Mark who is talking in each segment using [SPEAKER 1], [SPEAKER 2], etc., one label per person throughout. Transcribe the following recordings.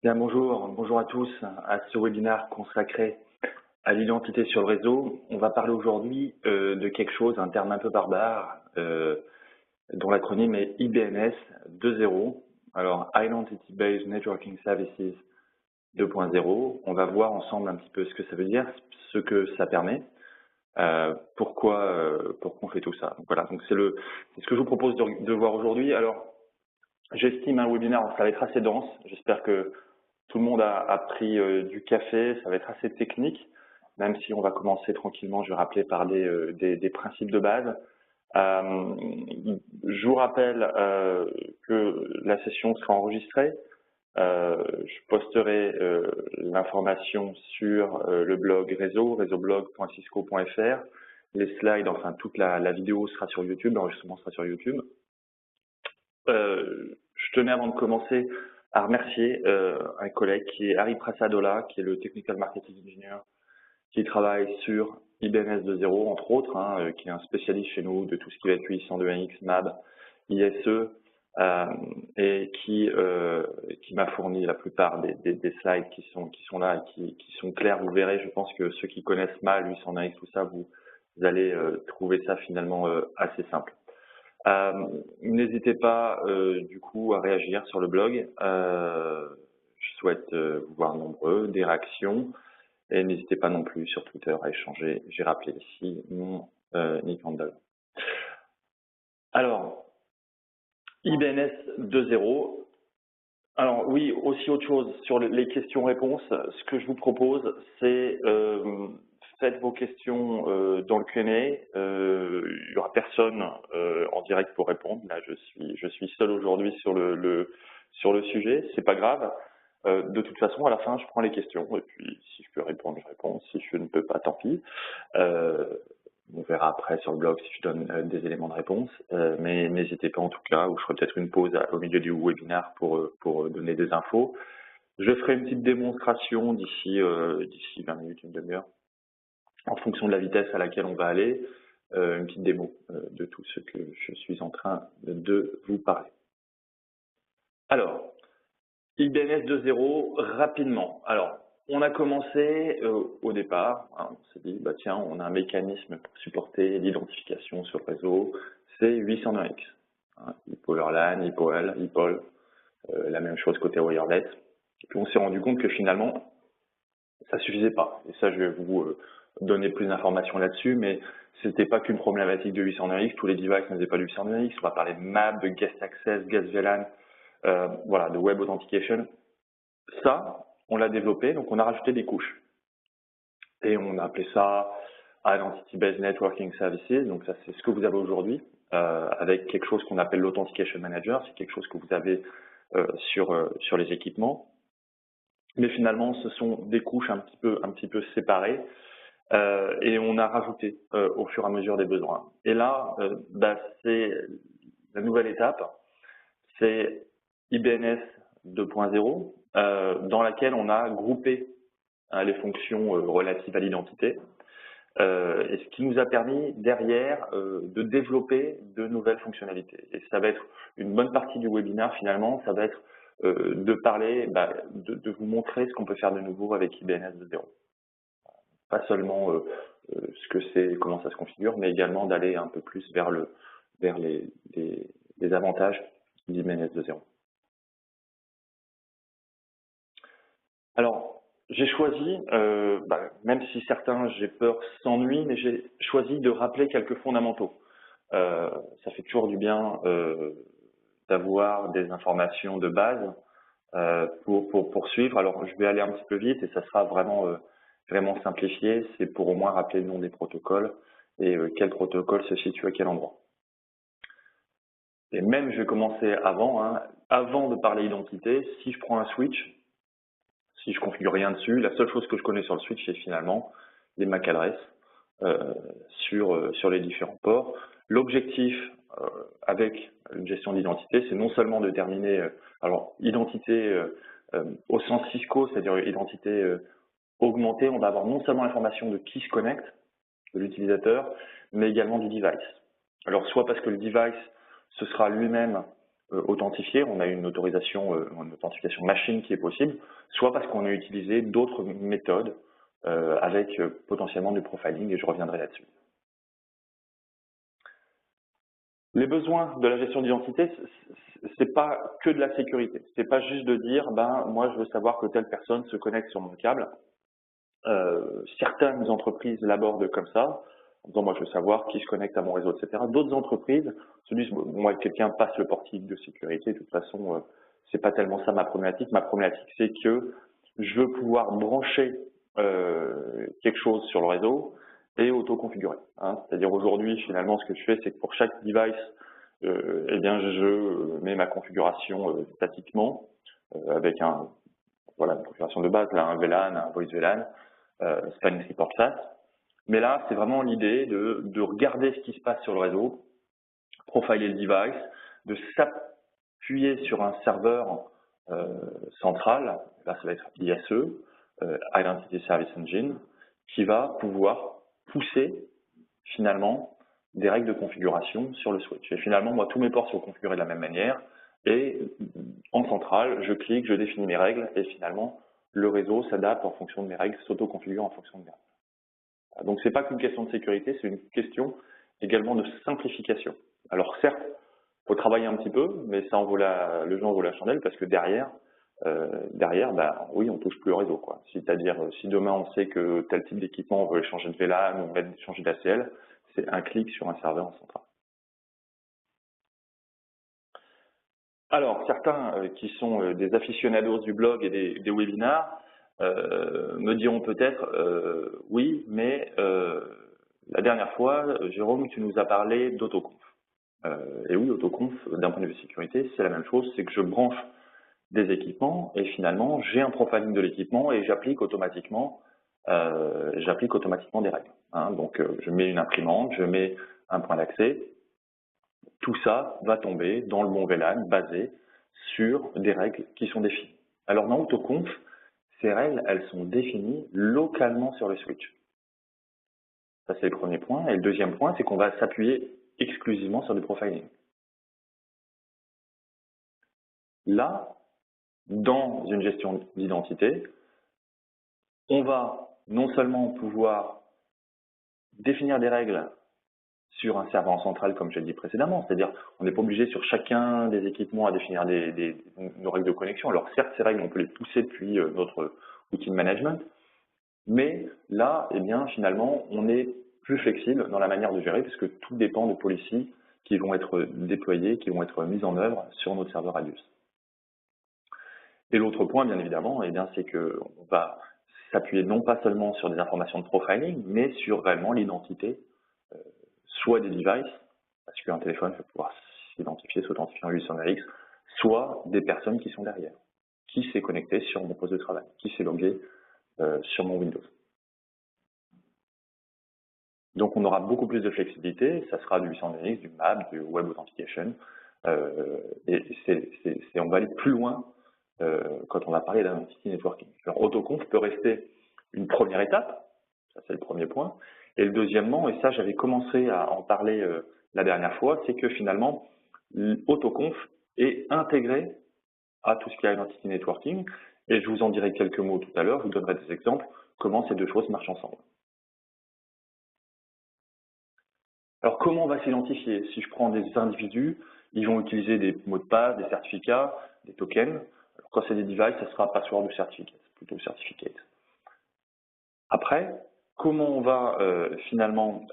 [SPEAKER 1] Bien, bonjour à tous. À ce webinaire consacré à l'identité sur le réseau, on va parler aujourd'hui de quelque chose, un terme un peu barbare, dont l'acronyme est IBNS 2.0. Alors, Identity Based Networking Services 2.0. On va voir ensemble un petit peu ce que ça veut dire, ce que ça permet, pourquoi on fait tout ça. Donc, voilà, donc c'est ce que je vous propose de voir aujourd'hui. Alors, j'estime un webinaire, ça va être assez dense. J'espère que tout le monde a pris du café, ça va être assez technique, même si on va commencer tranquillement, je vais rappeler par des principes de base. Je vous rappelle que la session sera enregistrée. Je posterai l'information sur le blog réseaublog.cisco.fr. Les slides, enfin toute la vidéo sera sur YouTube, l'enregistrement sera sur YouTube. Je tenais avant de commencer à remercier un collègue qui est Harry Prasadola, qui est le Technical Marketing Engineer, qui travaille sur IBNS 2.0, entre autres, qui est un spécialiste chez nous de tout ce qui va être 802.1x, MAB, ISE, et qui m'a fourni la plupart des slides qui sont là et qui sont clairs. Vous verrez, je pense que ceux qui connaissent mal 802.1x, tout ça, vous allez trouver ça finalement assez simple. N'hésitez pas du coup à réagir sur le blog. Je souhaite vous voir nombreux, des réactions, et n'hésitez pas non plus sur Twitter à échanger. J'ai rappelé ici mon Nick Handel. Alors, IBNS 2.0. Alors oui, aussi autre chose sur les questions-réponses. Ce que je vous propose, c'est faites vos questions dans le Q&A. Il n'y aura personne en direct pour répondre. Là, je suis seul aujourd'hui sur le sujet. C'est pas grave. De toute façon, à la fin, je prends les questions et puis si je peux répondre, je réponds. Si je ne peux pas, tant pis. On verra après sur le blog si je donne des éléments de réponse, mais n'hésitez pas en tout cas, ou je ferai peut-être une pause au milieu du webinaire pour donner des infos. Je ferai une petite démonstration d'ici 20 minutes, une demi-heure, en fonction de la vitesse à laquelle on va aller, une petite démo de tout ce que je suis en train de vous parler. Alors, IBNS 2.0, rapidement. Alors, on a commencé au départ, on s'est dit, bah tiens, on a un mécanisme pour supporter l'identification sur le réseau, c'est 802.1x. IPOLerLAN, IPOL, la même chose côté wireless. Puis on s'est rendu compte que finalement, ça suffisait pas. Et ça, je vais vous donner plus d'informations là-dessus, mais c'était pas qu'une problématique de 802.1x, tous les devices ne faisaient pas du 802.1x, on va parler de MAP, de Guest Access, Guest VLAN, voilà, de Web Authentication. Ça, on l'a développé, donc on a rajouté des couches. Et on a appelé ça Identity Based Networking Services, donc ça c'est ce que vous avez aujourd'hui, avec quelque chose qu'on appelle l'Authentication Manager, c'est quelque chose que vous avez sur les équipements. Mais finalement, ce sont des couches un petit peu séparées, et on a rajouté au fur et à mesure des besoins. Et là, c'est la nouvelle étape, c'est IBNS 2.0, dans laquelle on a groupé les fonctions relatives à l'identité, et ce qui nous a permis derrière de développer de nouvelles fonctionnalités. Et ça va être une bonne partie du webinaire finalement, ça va être de parler, de vous montrer ce qu'on peut faire de nouveau avec IBNS 2.0. Pas seulement ce que c'est, comment ça se configure, mais également d'aller un peu plus vers les avantages d'IBNS 2.0. Alors, j'ai choisi, même si certains, j'ai peur, s'ennuient, mais j'ai choisi de rappeler quelques fondamentaux. Ça fait toujours du bien d'avoir des informations de base pour poursuivre. Alors, je vais aller un petit peu vite et ça sera vraiment simplifié. C'est pour au moins rappeler le nom des protocoles et quel protocole se situe à quel endroit. Et même, je vais commencer avant de parler identité, si je prends un switch, si je configure rien dessus, la seule chose que je connais sur le switch, c'est finalement les MAC adresses sur les différents ports. L'objectif avec une gestion d'identité, c'est non seulement de déterminer, identité au sens Cisco, c'est-à-dire identité augmentée, on va avoir non seulement l'information de qui se connecte, de l'utilisateur, mais également du device. Alors soit parce que le device, ce sera lui-même authentifié, on a une autorisation, une authentification machine qui est possible, soit parce qu'on a utilisé d'autres méthodes avec potentiellement du profiling, et je reviendrai là-dessus. Les besoins de la gestion d'identité, c'est pas que de la sécurité. C'est pas juste de dire, ben moi je veux savoir que telle personne se connecte sur mon câble. Certaines entreprises l'abordent comme ça, en disant moi je veux savoir qui se connecte à mon réseau, etc. D'autres entreprises se disent, moi quelqu'un passe le portique de sécurité, de toute façon c'est pas tellement ça ma problématique. Ma problématique c'est que je veux pouvoir brancher quelque chose sur le réseau et auto-configurer. Hein. C'est-à-dire aujourd'hui finalement ce que je fais c'est que pour chaque device, eh bien je mets ma configuration statiquement avec voilà, une configuration de base, là, un VLAN, un voice VLAN, spanning report fast. Mais là, c'est vraiment l'idée de regarder ce qui se passe sur le réseau, profiler le device, de s'appuyer sur un serveur central, là ça va être ISE, Identity Service Engine, qui va pouvoir pousser finalement des règles de configuration sur le switch. Et finalement, moi, tous mes ports sont configurés de la même manière, et en centrale, je clique, je définis mes règles, et finalement, le réseau s'adapte en fonction de mes règles, s'auto-configure en fonction de mes règles. Donc, c'est pas qu'une question de sécurité, c'est une question également de simplification. Alors, certes, il faut travailler un petit peu, mais ça en vaut le jeu en vaut la chandelle, parce que derrière, bah, oui, on touche plus au réseau, quoi. C'est-à-dire, si demain on sait que tel type d'équipement, on veut changer de VLAN ou changer d'ACL, c'est un clic sur un serveur en centrale. Alors, certains qui sont des aficionados du blog et des webinars me diront peut-être oui, mais la dernière fois, Jérôme, tu nous as parlé d'autoconf. Et oui, autoconf, d'un point de vue sécurité, c'est la même chose, c'est que je branche des équipements et finalement, j'ai un profiling de l'équipement et j'applique automatiquement des règles. Hein. Donc, je mets une imprimante, je mets un point d'accès. Tout ça va tomber dans le bon VLAN basé sur des règles qui sont définies. Alors dans Autoconf, ces règles, elles sont définies localement sur le switch. Ça, c'est le premier point. Et le deuxième point, c'est qu'on va s'appuyer exclusivement sur du profiling. Là, dans une gestion d'identité, on va non seulement pouvoir définir des règles sur un serveur central, comme j'ai dit précédemment, c'est-à-dire on n'est pas obligé sur chacun des équipements à définir nos règles de connexion. Alors certes, ces règles, on peut les pousser depuis notre outil de management, mais là, eh bien, finalement, on est plus flexible dans la manière de gérer, parce que tout dépend de policies qui vont être déployées, qui vont être mises en œuvre sur notre serveur Radius. Et l'autre point, bien évidemment, eh bien, c'est qu'on va s'appuyer non pas seulement sur des informations de profiling, mais sur réellement l'identité soit des devices, parce qu'un téléphone va pouvoir s'authentifier en 802.1x, soit des personnes qui sont derrière, qui s'est connecté sur mon poste de travail, qui s'est logué sur mon Windows. Donc on aura beaucoup plus de flexibilité, ça sera du 802.1x, du MAP, du Web Authentication, et on va aller plus loin quand on va parler d'identity networking. Alors Autoconf peut rester une première étape, ça c'est le premier point. Et le deuxièmement, et ça j'avais commencé à en parler la dernière fois, c'est que finalement, Autoconf est intégré à tout ce qui est identity networking, et je vous en dirai quelques mots tout à l'heure, je vous donnerai des exemples, comment ces deux choses marchent ensemble. Alors comment on va s'identifier? Si je prends des individus, ils vont utiliser des mots de passe, des certificats, des tokens. Alors, quand c'est des devices, ça sera password ou certificate, plutôt certificate. Après, comment on va finalement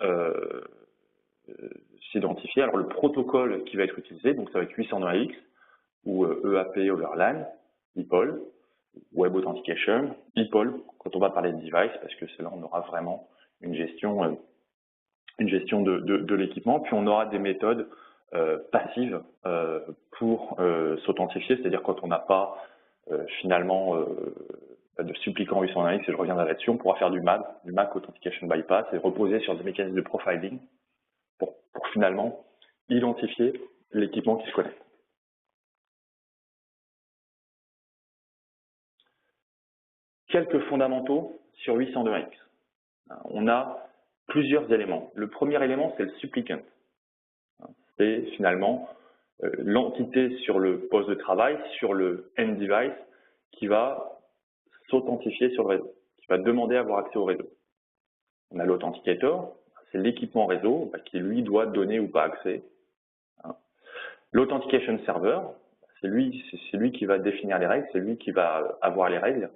[SPEAKER 1] s'identifier? Alors le protocole qui va être utilisé, donc ça va être 802.1x ou EAP over LAN, EPOL, Web Authentication, EPOL quand on va parler de device, parce que c'est là on aura vraiment une gestion de l'équipement. Puis on aura des méthodes passives pour s'authentifier, c'est-à-dire quand on n'a pas finalement de supplicant 801x, et je reviendrai là-dessus, on pourra faire du MAC Authentication Bypass, et reposer sur des mécanismes de profiling pour finalement identifier l'équipement qui se connecte. Quelques fondamentaux sur 802.1x. On a plusieurs éléments. Le premier élément, c'est le supplicant. C'est finalement l'entité sur le poste de travail, sur le end device, qui va s'authentifier sur le réseau, qui va demander à avoir accès au réseau. On a l'authenticator, c'est l'équipement réseau qui lui doit donner ou pas accès. L'authentication server, c'est lui qui va définir les règles, c'est lui qui va avoir les règles.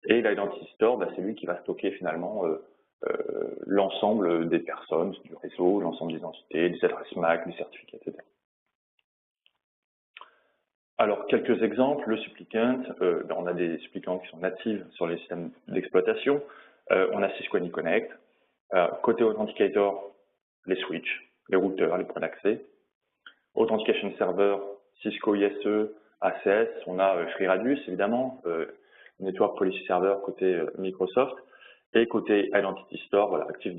[SPEAKER 1] Et l'identity store, c'est lui qui va stocker finalement l'ensemble des personnes du réseau, l'ensemble des entités, des adresses MAC, des certificats, etc. Alors, quelques exemples, le supplicant, on a des supplicants qui sont natifs sur les systèmes d'exploitation, on a Cisco AnyConnect, côté Authenticator, les switches, les routeurs, les points d'accès, Authentication Server, Cisco ISE, ACS, on a FreeRadius évidemment, Network Policy Server côté Microsoft, et côté Identity Store, voilà, Active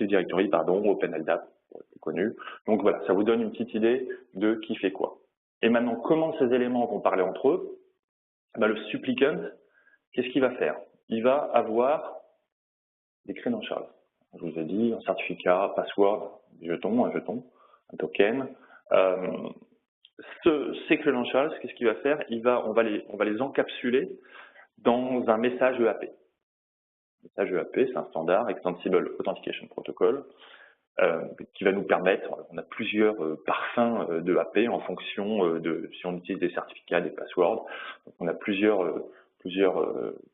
[SPEAKER 1] Directory, OpenLDAP, pour être plus connu. Donc voilà, ça vous donne une petite idée de qui fait quoi. Et maintenant, comment ces éléments vont parler entre eux? Le supplicant, qu'est-ce qu'il va faire? Il va avoir des credentials. Je vous ai dit, un certificat, password, un jeton, un token. Ces credentials, qu'est-ce qu'il va faire? On va les encapsuler dans un message EAP. Le message EAP, c'est un standard, Extensible Authentication Protocol, qui va nous permettre, on a plusieurs parfums d'EAP en fonction de si on utilise des certificats, des passwords. Donc on a plusieurs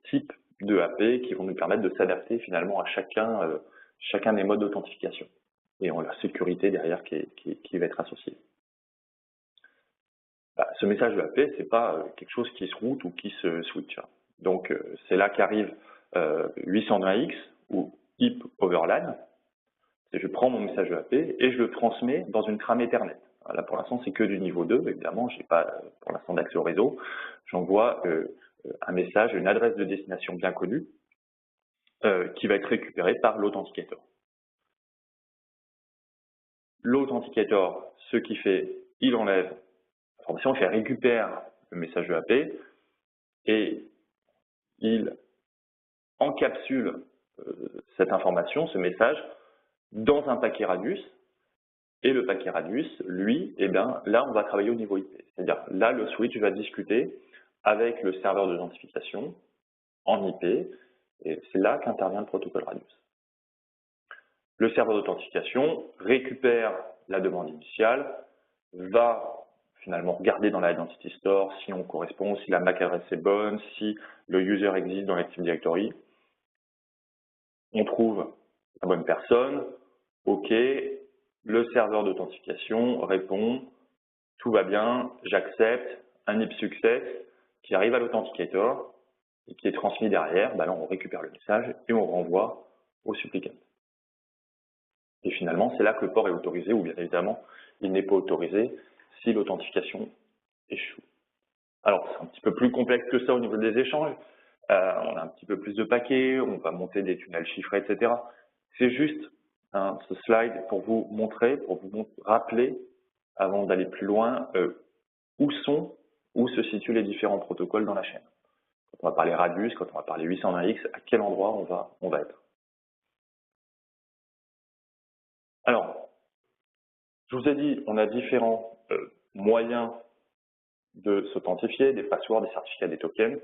[SPEAKER 1] types d'EAP qui vont nous permettre de s'adapter finalement à chacun des modes d'authentification. Et on a la sécurité derrière qui va être associée. Ce message EAP, c'est pas quelque chose qui se route ou qui se switch. Donc c'est là qu'arrive 820X ou HIP Overlay. Je prends mon message EAP et je le transmets dans une trame Ethernet. Là, pour l'instant, c'est que du niveau 2. Évidemment, je n'ai pas pour l'instant d'accès au réseau. J'envoie un message, une adresse de destination bien connue qui va être récupérée par l'authenticator. L'authenticator, ce qu'il fait, il enlève l'information, il récupère le message EAP et il encapsule cette information, ce message, dans un paquet Radius. Et le paquet Radius, lui, là, on va travailler au niveau IP. C'est-à-dire, là, le switch va discuter avec le serveur d'authentification en IP, et c'est là qu'intervient le protocole Radius. Le serveur d'authentification récupère la demande initiale, va finalement regarder dans l'Identity Store si on correspond, si la MAC adresse est bonne, si le user existe dans l'Active Directory. On trouve la bonne personne, OK, le serveur d'authentification répond, tout va bien, j'accepte, un IP success qui arrive à l'authenticator et qui est transmis derrière, là on récupère le message et on renvoie au supplicant. Et finalement, c'est là que le port est autorisé, ou bien évidemment, il n'est pas autorisé si l'authentification échoue. Alors, c'est un petit peu plus complexe que ça au niveau des échanges. On a un petit peu plus de paquets, on va monter des tunnels chiffrés, etc. C'est juste ce slide pour vous montrer, pour vous rappeler, avant d'aller plus loin, où se situent les différents protocoles dans la chaîne. Quand on va parler Radius, quand on va parler 820X, à quel endroit on va être. Alors, je vous ai dit, on a différents moyens de s'authentifier, des passwords, des certificats, des tokens.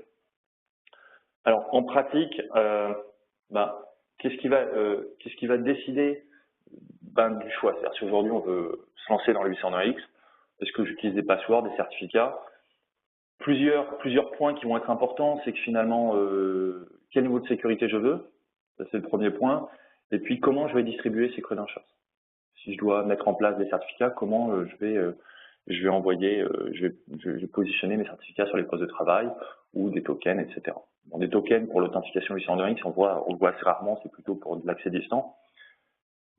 [SPEAKER 1] Alors, en pratique, qu'est-ce qui va décider du choix? C'est-à-dire, si aujourd'hui on veut se lancer dans le 820X, est-ce que j'utilise des passwords, des certificats? Plusieurs points qui vont être importants, c'est que finalement, quel niveau de sécurité je veux? Ça, c'est le premier point. Et puis, comment je vais distribuer ces credentials? Si je dois mettre en place des certificats, comment je vais envoyer, je vais positionner mes certificats sur les postes de travail ou des tokens, etc. Bon, des tokens pour l'authentification 820X, on le voit assez rarement, c'est plutôt pour de l'accès distant.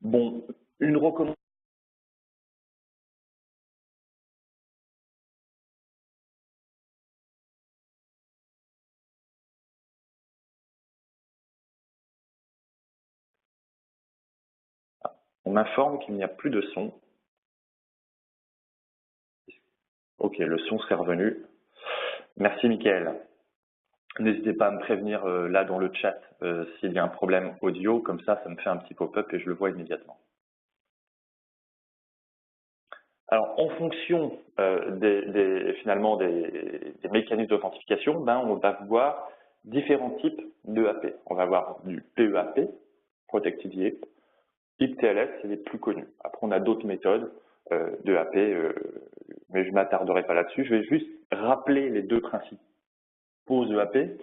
[SPEAKER 1] Bon, une recommandation. On m'informe qu'il n'y a plus de son. Ok, le son serait revenu. Merci Mickaël. N'hésitez pas à me prévenir là dans le chat s'il y a un problème audio, comme ça me fait un petit pop-up et je le vois immédiatement. Alors, en fonction finalement des mécanismes d'authentification, ben, on va voir différents types d'EAP. On va avoir du PEAP, Protected IP, IPTLS, c'est les plus connus. Après, on a d'autres méthodes d'EAP, mais je ne m'attarderai pas là-dessus. Je vais juste rappeler les deux principaux EAP.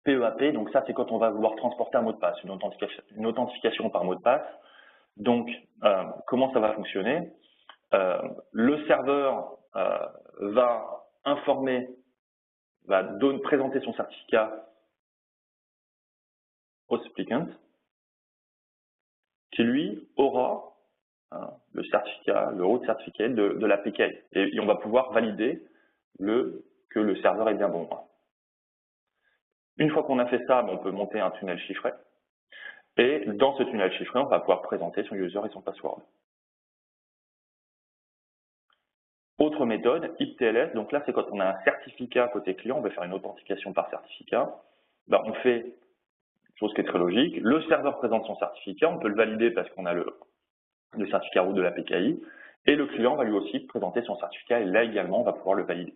[SPEAKER 1] PEAP, donc ça, c'est quand on va vouloir transporter un mot de passe, une authentification par mot de passe. Donc, comment ça va fonctionner? Le serveur va présenter son certificat au supplicant, qui lui aura le certificat, le root certificate de la PKI. Et on va pouvoir valider que le serveur est bien bon. Une fois qu'on a fait ça, on peut monter un tunnel chiffré. Et dans ce tunnel chiffré, on va pouvoir présenter son user et son password. Autre méthode, IPTLS, donc là c'est quand on a un certificat côté client, on veut faire une authentification par certificat. Ben, on fait une chose qui est très logique, le serveur présente son certificat, on peut le valider parce qu'on a le certificat root de la PKI, et le client va lui aussi présenter son certificat, et là également on va pouvoir le valider.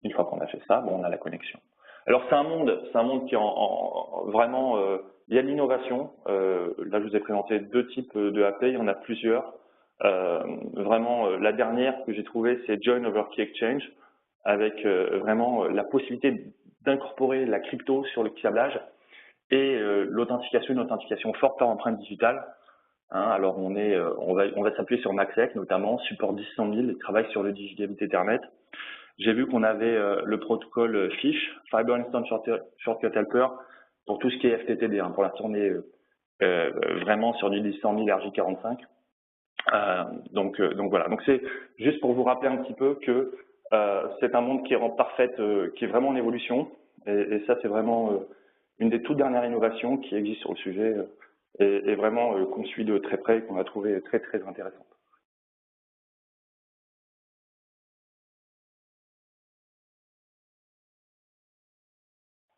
[SPEAKER 1] Une fois qu'on a fait ça, bon, on a la connexion. Alors c'est un monde qui est vraiment, il y a de l'innovation. Là je vous ai présenté deux types de AP, il y en a plusieurs. Vraiment, la dernière que j'ai trouvée, c'est Join over Key Exchange, avec vraiment la possibilité d'incorporer la crypto sur le câblage et l'authentification, une authentification forte par empreinte digitale. Alors on va s'appuyer sur MaxEC notamment, support 10100, il travaille sur le 10 gigabit Ethernet. J'ai vu qu'on avait le protocole FISH, Fiber Instant Shortcut Helper, pour tout ce qui est FTTD. Pour l'instant, on est vraiment sur du 100 000 RJ45. Donc voilà. Donc c'est juste pour vous rappeler un petit peu que c'est un monde qui est qui est vraiment en évolution. Et ça, c'est vraiment une des toutes dernières innovations qui existent sur le sujet et vraiment qu'on suit de très près et qu'on a trouvé très très intéressante.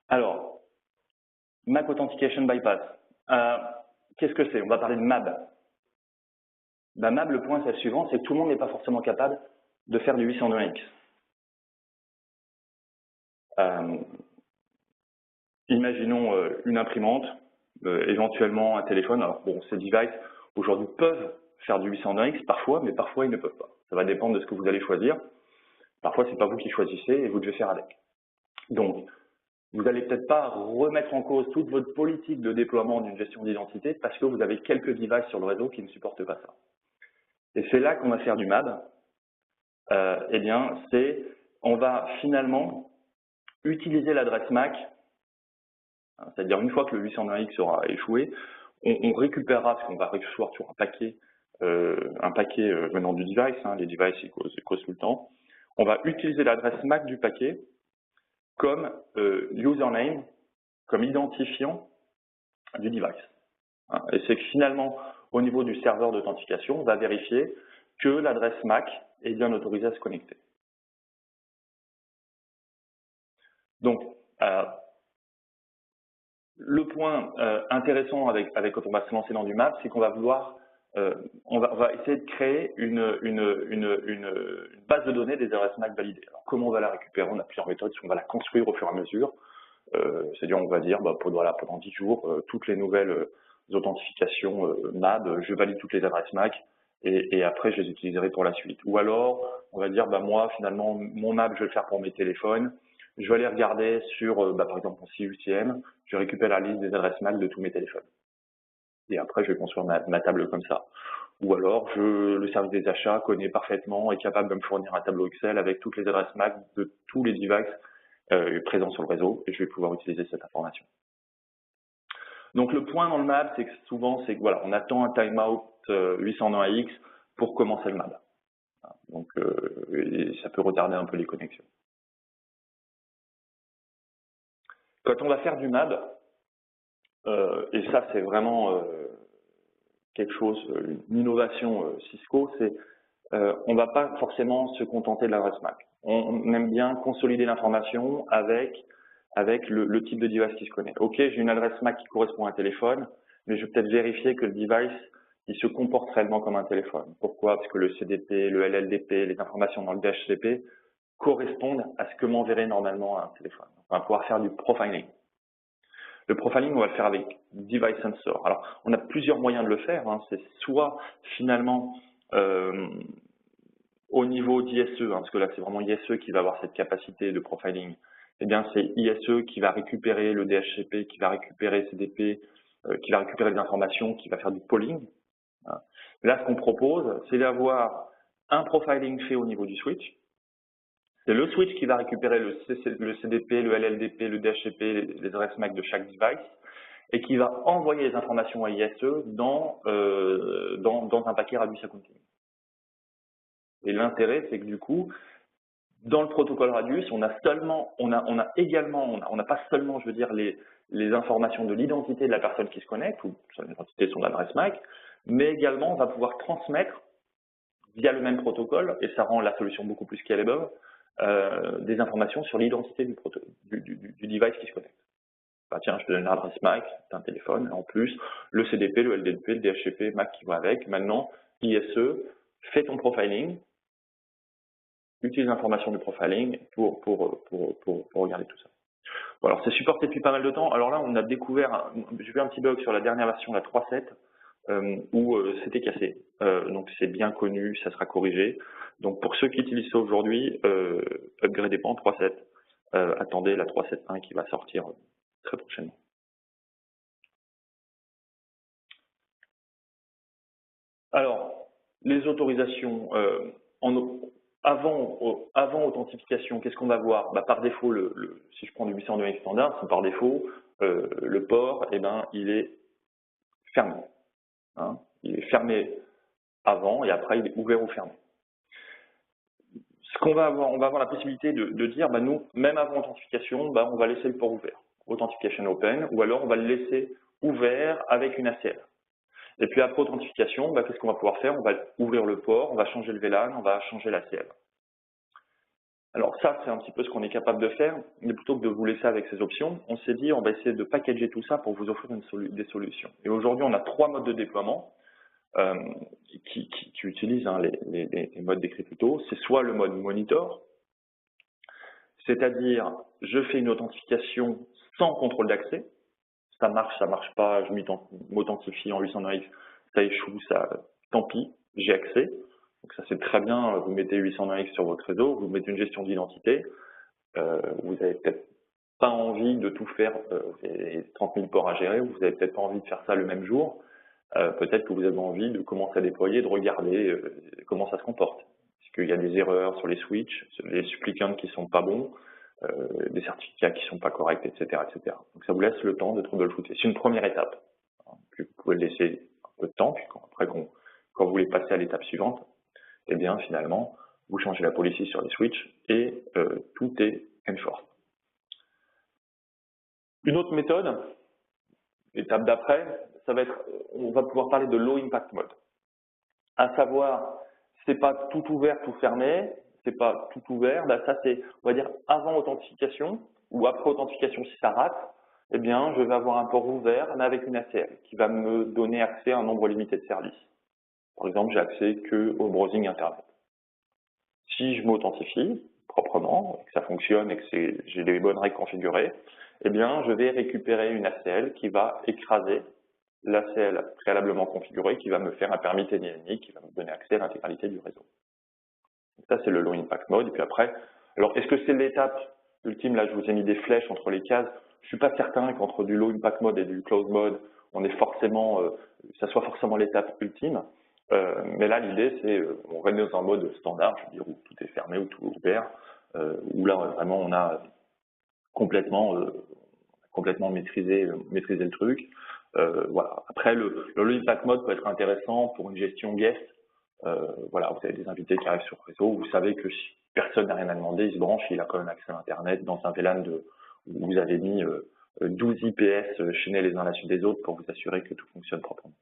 [SPEAKER 1] Alors, MAC Authentication Bypass. Qu'est-ce que c'est? On va parler de MAB. MAB, le point c'est le suivant, c'est que tout le monde n'est pas forcément capable de faire du 802.1x. Imaginons une imprimante, éventuellement un téléphone. Alors bon, ces devices aujourd'hui peuvent faire du 802.1x parfois, mais parfois ils ne peuvent pas. Ça va dépendre de ce que vous allez choisir. Parfois c'est pas vous qui choisissez et vous devez faire avec. Donc, vous n'allez peut-être pas remettre en cause toute votre politique de déploiement d'une gestion d'identité parce que vous avez quelques devices sur le réseau qui ne supportent pas ça. Et c'est là qu'on va faire du MAB. Eh bien, on va finalement utiliser l'adresse MAC, c'est-à-dire une fois que le 801X aura échoué, on récupérera, parce qu'on va recevoir toujours un paquet venant du device, les devices ils causent tout le temps, on va utiliser l'adresse MAC du paquet comme username, comme identifiant du device. Et c'est que finalement, au niveau du serveur d'authentification, on va vérifier que l'adresse MAC est bien autorisée à se connecter. Donc, le point intéressant quand on va se lancer dans du MAP, c'est qu'on va on va essayer de créer une base de données des adresses MAC validées. Alors, comment on va la récupérer? On a plusieurs méthodes, on va la construire au fur et à mesure. C'est-à-dire, on va dire, pendant 10 jours, toutes les nouvelles authentifications MAB, je valide toutes les adresses MAC et après, je les utiliserai pour la suite. Ou alors, on va dire, moi, finalement, mon MAB, je vais le faire pour mes téléphones. Je vais aller regarder sur, par exemple, mon CUTM, je récupère la liste des adresses MAC de tous mes téléphones. Et après, je vais construire ma table comme ça. Ou alors, le service des achats connaît parfaitement, est capable de me fournir un tableau Excel avec toutes les adresses MAC de tous les devices présents sur le réseau, et je vais pouvoir utiliser cette information. Donc, le point dans le MAB, c'est que souvent, voilà, on attend un timeout 801X pour commencer le MAB. Donc, ça peut retarder un peu les connexions. Quand on va faire du MAB, et ça c'est vraiment quelque chose, une innovation Cisco, c'est on ne va pas forcément se contenter de l'adresse MAC. On aime bien consolider l'information avec le type de device qui se connaît. Ok, j'ai une adresse MAC qui correspond à un téléphone, mais je vais peut-être vérifier que le device qui se comporte réellement comme un téléphone. Pourquoi? Parce que le CDP, le LLDP, les informations dans le DHCP correspondent à ce que m'enverrait normalement un téléphone. On va pouvoir faire du profiling. Le profiling, on va le faire avec Device Sensor. Alors, on a plusieurs moyens de le faire. Hein. C'est soit finalement au niveau d'ISE, parce que là c'est vraiment ISE qui va avoir cette capacité de profiling. Eh bien, c'est ISE qui va récupérer le DHCP, qui va récupérer CDP, qui va récupérer des informations, qui va faire du polling. Là, ce qu'on propose, c'est d'avoir un profiling fait au niveau du switch. C'est le switch qui va récupérer le CDP, le LLDP, le DHCP, les adresses MAC de chaque device, et qui va envoyer les informations à ISE dans un paquet Radius Accounting. Et l'intérêt, c'est que du coup, dans le protocole Radius, on n'a pas seulement, je veux dire, les informations de l'identité de la personne qui se connecte, ou son identité, son adresse MAC, mais également, on va pouvoir transmettre, via le même protocole, et ça rend la solution beaucoup plus scalable, des informations sur l'identité du device qui se connecte. Bah, tiens, je te donne l'adresse MAC d'un téléphone, et en plus, le CDP, le LDP, le DHCP, MAC qui va avec. Maintenant, ISE, fais ton profiling, utilise l'information du profiling pour regarder tout ça. Bon, alors, c'est supporté depuis pas mal de temps. Alors là, on a découvert, j'ai vu un petit bug sur la dernière version, la 3.7, où c'était cassé. Donc, c'est bien connu, ça sera corrigé. Donc, pour ceux qui utilisent ça aujourd'hui, upgradez pas en 3.7. Attendez la 3.7.1 qui va sortir très prochainement. Alors, les autorisations, avant authentification, qu'est-ce qu'on va voir? Bah, par défaut, si je prends du 802.11 standard, c'est par défaut, le port, eh ben, il est fermé. Hein. Il est fermé avant et après, il est ouvert ou fermé. Ce qu'on va avoir, on va avoir la possibilité de dire, bah, nous, même avant authentification, bah, on va laisser le port ouvert. Authentification open, ou alors on va le laisser ouvert avec une ACL. Et puis après authentification, bah, qu'est-ce qu'on va pouvoir faire? On va ouvrir le port, on va changer le VLAN, on va changer l'ACL. Alors ça, c'est un petit peu ce qu'on est capable de faire, mais plutôt que de vous laisser avec ces options, on s'est dit on va essayer de packager tout ça pour vous offrir des solutions. Et aujourd'hui, on a 3 modes de déploiement qui utilisent les modes décrits plus tôt. C'est soit le mode monitor, c'est-à-dire je fais une authentification sans contrôle d'accès. Ça marche pas, je m'authentifie en 809X, ça échoue, tant pis, j'ai accès. Donc ça c'est très bien, vous mettez 809X sur votre réseau, vous mettez une gestion d'identité, vous avez peut-être pas envie de tout faire, vous avez 30 000 ports à gérer, vous avez peut-être pas envie de faire ça le même jour, peut-être que vous avez envie de commencer à déployer, de regarder comment ça se comporte. Est-ce qu'il y a des erreurs sur les switches, les supplicants qui sont pas bons, des certificats qui sont pas corrects, etc., etc. Donc ça vous laisse le temps de troubleshooter. C'est une première étape. Puis vous pouvez le laisser un peu de temps, puis après quand vous voulez passer à l'étape suivante, eh bien finalement vous changez la policy sur les switches et tout est enforced. Une autre méthode, l'étape d'après, ça va être, on va pouvoir parler de low impact mode. À savoir, c'est pas tout ouvert, tout fermé, c'est pas tout ouvert, bah ça c'est, on va dire, avant authentification ou après authentification si ça rate, eh bien, je vais avoir un port ouvert, mais avec une ACL qui va me donner accès à un nombre limité de services. Par exemple, j'ai accès que au browsing Internet. Si je m'authentifie proprement, que ça fonctionne et que j'ai les bonnes règles configurées, eh bien, je vais récupérer une ACL qui va écraser l'ACL préalablement configurée, qui va me faire un permis TNI, qui va me donner accès à l'intégralité du réseau. Donc ça, c'est le low impact mode. Et puis après, alors, est-ce que c'est l'étape ultime? Là, je vous ai mis des flèches entre les cases. Je suis pas certain qu'entre du low impact mode et du close mode, on est forcément, ça soit forcément l'étape ultime. Mais là, l'idée, c'est, on reste dans un mode standard, je veux dire, où tout est fermé, où tout est ouvert, où là, vraiment, on a complètement maîtrisé le truc. Voilà. Après, le low impact mode peut être intéressant pour une gestion guest. Voilà, vous avez des invités qui arrivent sur le réseau, vous savez que si personne n'a rien à demander, il se branche, il a quand même accès à Internet dans un VLAN où vous avez mis 12 IPS chaînés les uns à la suite des autres pour vous assurer que tout fonctionne proprement.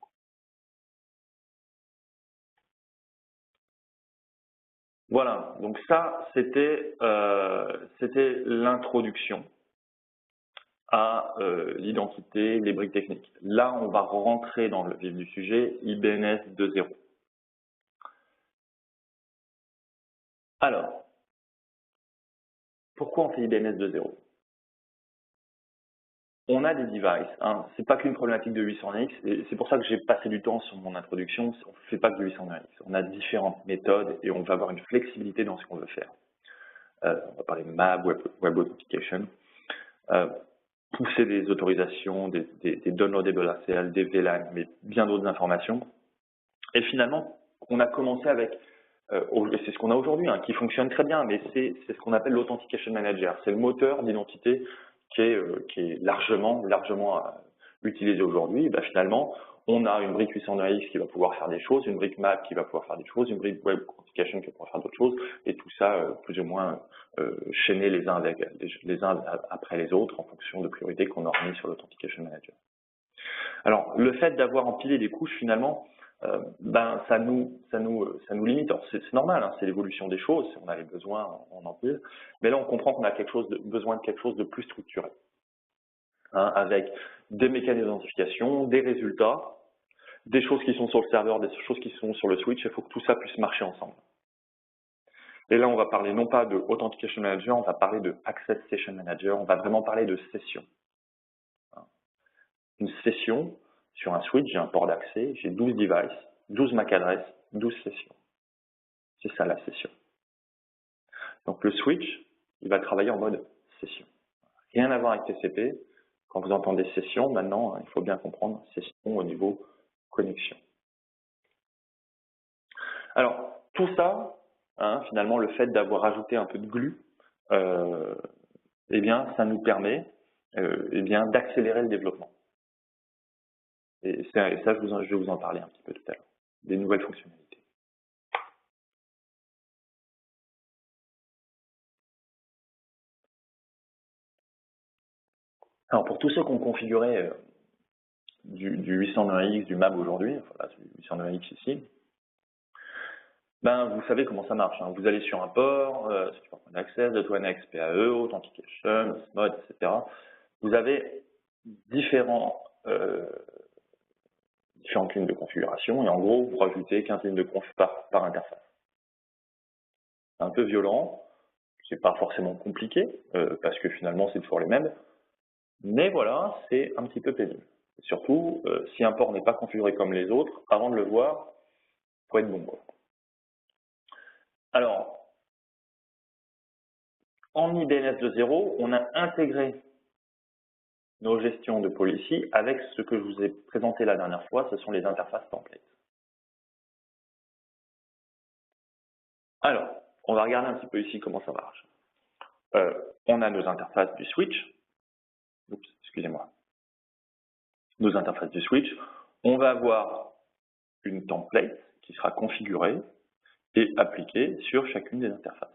[SPEAKER 1] Voilà, donc ça, c'était l'introduction. à l'identité, les briques techniques. Là, on va rentrer dans le vif du sujet, IBNS 2.0. Alors, pourquoi on fait IBNS 2.0? On a des devices, hein. C'est pas qu'une problématique de 800X, et c'est pour ça que j'ai passé du temps sur mon introduction. On ne fait pas que de 800X, on a différentes méthodes et on va avoir une flexibilité dans ce qu'on veut faire. On va parler de MAB, Web Authentication, pousser des autorisations, des downloadable ACL, des VLAN, mais bien d'autres informations. Et finalement, on a commencé avec, et c'est ce qu'on a aujourd'hui, hein, qui fonctionne très bien, mais c'est ce qu'on appelle l'Authentication Manager. C'est le moteur d'identité qui est largement utilisé aujourd'hui. Ben, finalement, on a une brique 802X qui va pouvoir faire des choses, une brique MAP qui va pouvoir faire des choses, une brique Web Authentication qui va pouvoir faire d'autres choses, et tout ça plus ou moins chaîné les uns après les autres en fonction de priorités qu'on aura mis sur l'Authentication Manager. Alors, le fait d'avoir empilé des couches, finalement, ça nous limite. C'est normal, hein, c'est l'évolution des choses. Si on a les besoins, on empile. Mais là, on comprend qu'on a besoin de quelque chose de plus structuré, hein, avec des mécanismes d'identification, des résultats, des choses qui sont sur le serveur, des choses qui sont sur le switch. Il faut que tout ça puisse marcher ensemble. Et là, on va parler non pas de Authentication Manager, on va parler de Access Session Manager. On va vraiment parler de session. Une session, sur un switch, j'ai un port d'accès, j'ai 12 devices, 12 MAC adresses, 12 sessions. C'est ça la session. Donc le switch, il va travailler en mode session. Rien à voir avec TCP. Quand vous entendez session, maintenant, il faut bien comprendre session au niveau connexion. Alors, tout ça, hein, finalement, le fait d'avoir ajouté un peu de glue, eh bien, ça nous permet d'accélérer le développement. Et ça, je vais vous en parler un petit peu tout à l'heure, des nouvelles fonctionnalités. Alors, pour tous ceux qui ont configuré du 802.1x, du MAB aujourd'hui, enfin, du 802.1x ici, ben, vous savez comment ça marche. Hein. Vous allez sur un port, sur point d'accès, .1x, PAE, Authentication, Mode, etc. Vous avez différentes lignes de configuration et en gros, vous rajoutez 15 lignes de conf par interface. C'est un peu violent, c'est pas forcément compliqué, parce que finalement, c'est toujours les mêmes. Mais voilà, c'est un petit peu pénible. Surtout, si un port n'est pas configuré comme les autres, avant de le voir, il faut être bon, quoi. Alors, en IBNS 2.0, on a intégré nos gestions de policy avec ce que je vous ai présenté la dernière fois, ce sont les interfaces templates. Alors, on va regarder un petit peu ici comment ça marche. On a nos interfaces du switch. Oups, excusez-moi. Nos interfaces du switch. On va avoir une template qui sera configurée et appliquée sur chacune des interfaces.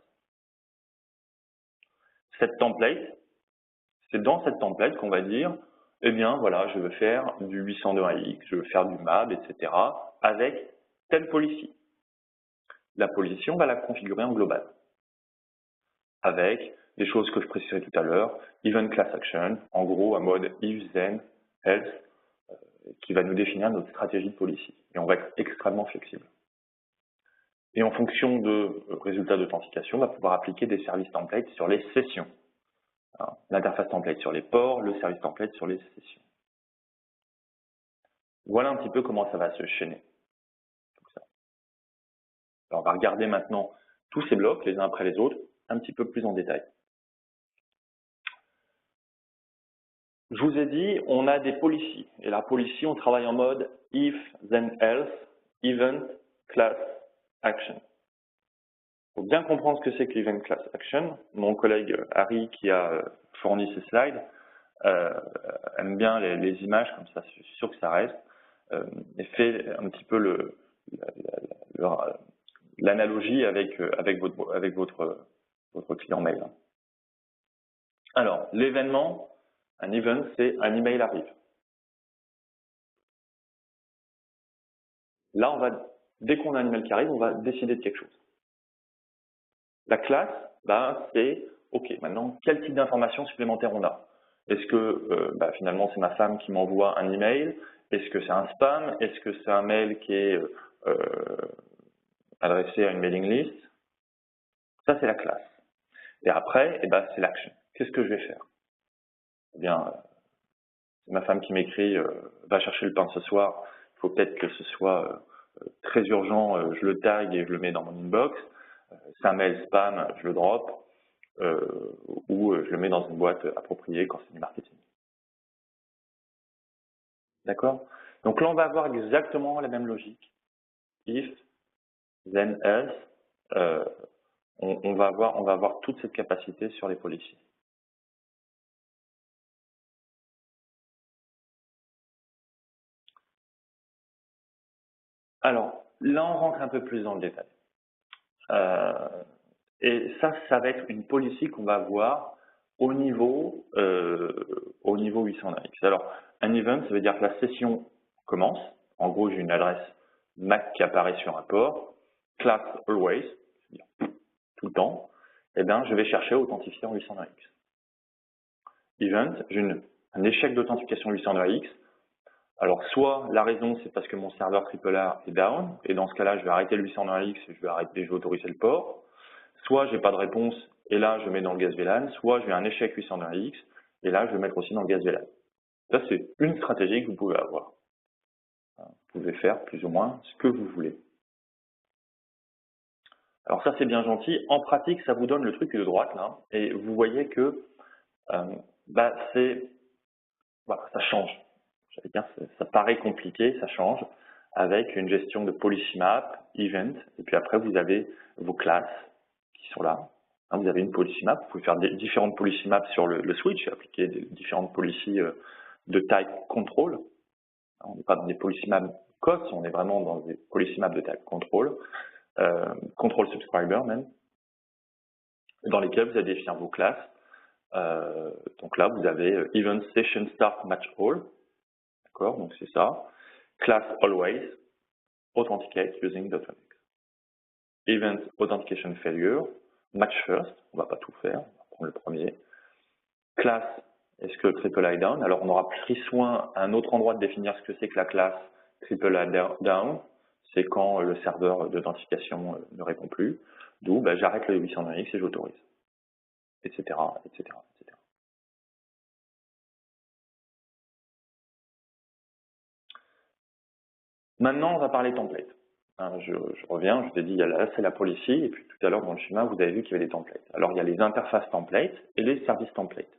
[SPEAKER 1] Cette template, c'est dans cette template qu'on va dire, eh bien voilà, je veux faire du 802.1x, je veux faire du MAB, etc. avec telle policy. La policy, on va la configurer en global, avec des choses que je préciserai tout à l'heure, Event Class Action, en gros un mode if, then, else, qui va nous définir notre stratégie de policy. Et on va être extrêmement flexible. Et en fonction de résultats d'authentification, on va pouvoir appliquer des services templates sur les sessions. L'interface template sur les ports, le service template sur les sessions. Voilà un petit peu comment ça va se chaîner. Alors, on va regarder maintenant tous ces blocs, les uns après les autres, un petit peu plus en détail. Je vous ai dit, on a des policies. Et la policy, on travaille en mode if, then else, event, class, action. Il faut bien comprendre ce que c'est que l'event class action. Mon collègue Harry, qui a fourni ces slides, aime bien les images, comme ça, je suis sûr que ça reste, et fait un petit peu l'analogie avec votre client mail. Alors, l'événement, un event, c'est un email arrive. Là, dès qu'on a un email qui arrive, on va décider de quelque chose. La classe, c'est OK, maintenant, quel type d'informations supplémentaires on a? Est-ce que finalement c'est ma femme qui m'envoie un email? Est-ce que c'est un spam? Est-ce que c'est un mail qui est adressé à une mailing list? Ça, c'est la classe. Et après, c'est l'action. Qu'est-ce que je vais faire? Eh bien, c'est ma femme qui m'écrit va chercher le pain ce soir. Il faut peut-être que ce soit très urgent. Je le tag et je le mets dans mon inbox. C'est un mail spam, je le drop. Ou je le mets dans une boîte appropriée quand c'est du marketing. D'accord? Donc là, on va avoir exactement la même logique. If, then else. On va avoir toute cette capacité sur les policiers. Alors, là, on rentre un peu plus dans le détail. Et ça va être une policy qu'on va avoir au niveau 800x. Alors, un event, ça veut dire que la session commence. En gros, j'ai une adresse MAC qui apparaît sur un port. Class always, c'est-à-dire tout le temps. Eh bien, je vais chercher authentifiant 800x. Event, j'ai un échec d'authentification 800x. Alors, soit la raison, c'est parce que mon serveur AAA est down, et dans ce cas-là, je vais arrêter le 801x et je vais autoriser le port. Soit j'ai pas de réponse, et là, je mets dans le gaz VLAN. Soit j'ai un échec 801x, et là, je vais mettre aussi dans le gaz VLAN. Ça, c'est une stratégie que vous pouvez avoir. Vous pouvez faire plus ou moins ce que vous voulez. Alors ça, c'est bien gentil. En pratique, ça vous donne le truc de droite, là, et vous voyez que voilà, ça change. J'allais dire, ça paraît compliqué, ça change, avec une gestion de policy map, event, et puis après, vous avez vos classes qui sont là. Vous avez une policy map, vous pouvez faire différentes policy maps sur le switch, appliquer différentes policies de type control. On n'est pas dans des policy maps COS, on est vraiment dans des policy maps de type control, control subscriber même, dans lesquels vous allez définir vos classes. Donc là, vous avez event session start match all. D'accord, donc c'est ça. Class always, authenticate using .1x. Event authentication failure, match first, on va pas tout faire, on va prendre le premier. Class, est-ce que triple I down? Alors on aura pris soin à un autre endroit de définir ce que c'est que la classe triple I down, c'est quand le serveur d'authentification ne répond plus, d'où j'arrête le 801x et j'autorise, etc., etc., etc. Maintenant, on va parler template. Je reviens, je t'ai dit, là c'est la policy, et puis tout à l'heure dans le schéma, vous avez vu qu'il y avait des templates. Alors il y a les interfaces templates et les services templates.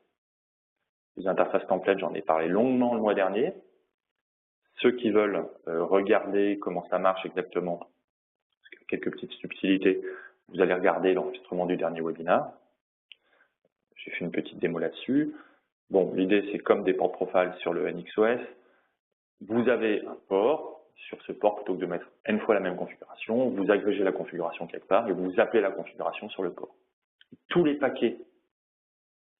[SPEAKER 1] Les interfaces templates, j'en ai parlé longuement le mois dernier. Ceux qui veulent regarder comment ça marche exactement, quelques petites subtilités, vous allez regarder l'enregistrement du dernier webinaire. J'ai fait une petite démo là-dessus. Bon, l'idée c'est comme des port profiles sur le NXOS, vous avez un port. Sur ce port, plutôt que de mettre n fois la même configuration, vous agrégez la configuration quelque part et vous appelez la configuration sur le port. Tous les paquets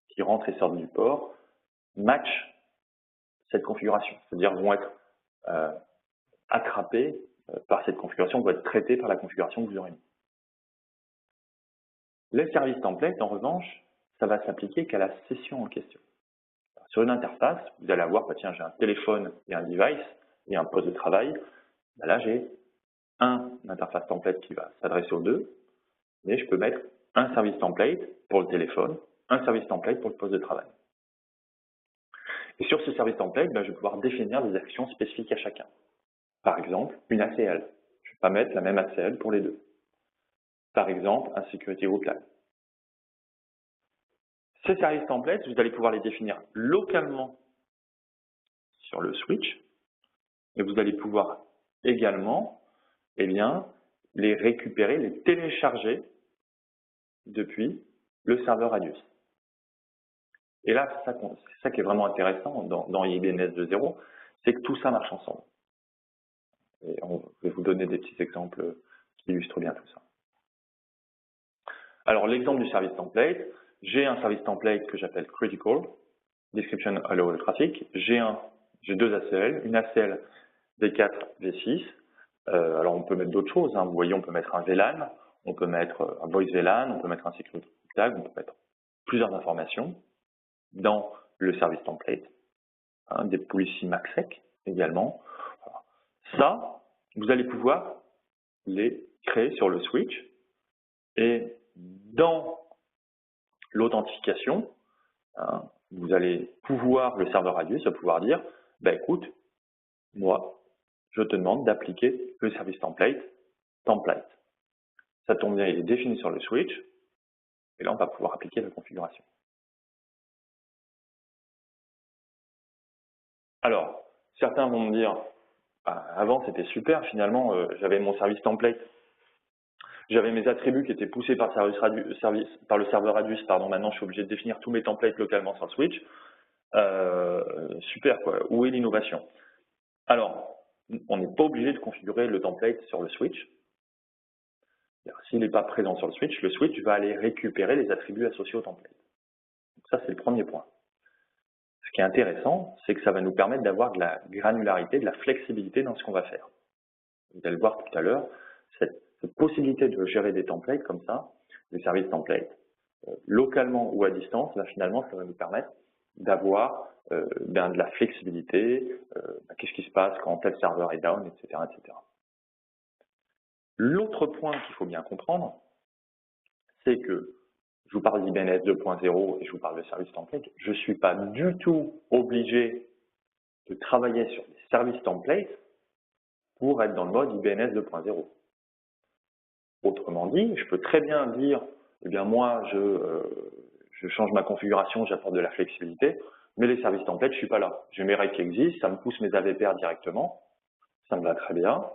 [SPEAKER 1] qui rentrent et sortent du port matchent cette configuration, c'est-à-dire vont être attrapés par cette configuration, vont être traités par la configuration que vous aurez mis. Les services templates, en revanche, ça va s'appliquer qu'à la session en question. Alors, sur une interface, vous allez avoir, tiens, j'ai un téléphone et un device et un poste de travail. Là, j'ai un interface template qui va s'adresser aux deux, mais je peux mettre un service template pour le téléphone, un service template pour le poste de travail. Et sur ce service template, je vais pouvoir définir des actions spécifiques à chacun. Par exemple, une ACL. Je ne vais pas mettre la même ACL pour les deux. Par exemple, un security group line. Ces services templates, vous allez pouvoir les définir localement sur le switch, et vous allez pouvoir également les récupérer, les télécharger depuis le serveur Radius. Et là, c'est ça qui est vraiment intéressant dans IBNS 2.0, c'est que tout ça marche ensemble. Et je vais vous donner des petits exemples qui illustrent bien tout ça. Alors, l'exemple du service template, j'ai un service template que j'appelle Critical, Description Allow Traffic. J'ai deux ACL, une ACL V4, V6. Alors, on peut mettre d'autres choses. Vous voyez, on peut mettre un VLAN, on peut mettre un Voice VLAN, on peut mettre un Security Tag, on peut mettre plusieurs informations. Dans le service template, hein, des policy MACsec également. Voilà. Ça, vous allez pouvoir les créer sur le switch et dans l'authentification, hein, vous allez pouvoir, le serveur Radius va pouvoir dire, bah, écoute, moi, je te demande d'appliquer le service template. Ça tombe bien, il est défini sur le switch, et là, on va pouvoir appliquer la configuration. Alors, certains vont me dire, bah, avant, c'était super, finalement, j'avais mon service template, j'avais mes attributs qui étaient poussés par le serveur Radius, pardon, maintenant, je suis obligé de définir tous mes templates localement sur le switch. Super, quoi. Où est l'innovation? Alors, on n'est pas obligé de configurer le template sur le switch. S'il n'est pas présent sur le switch va aller récupérer les attributs associés au template. Donc ça, c'est le premier point. Ce qui est intéressant, c'est que ça va nous permettre d'avoir de la granularité, de la flexibilité dans ce qu'on va faire. Vous allez le voir tout à l'heure, cette possibilité de gérer des templates comme ça, des services templates, localement ou à distance, là, finalement, ça va nous permettre d'avoir de la flexibilité, qu'est-ce qui se passe quand tel serveur est down, etc. etc. L'autre point qu'il faut bien comprendre, c'est que je vous parle d'IBNS 2.0 et je vous parle de service template, je ne suis pas du tout obligé de travailler sur des services templates pour être dans le mode IBNS 2.0. Autrement dit, je peux très bien dire, eh bien moi, je change ma configuration, j'apporte de la flexibilité, mais les services templates, je suis pas là. J'ai mes règles qui existent, ça me pousse mes AVPR directement, ça me va très bien.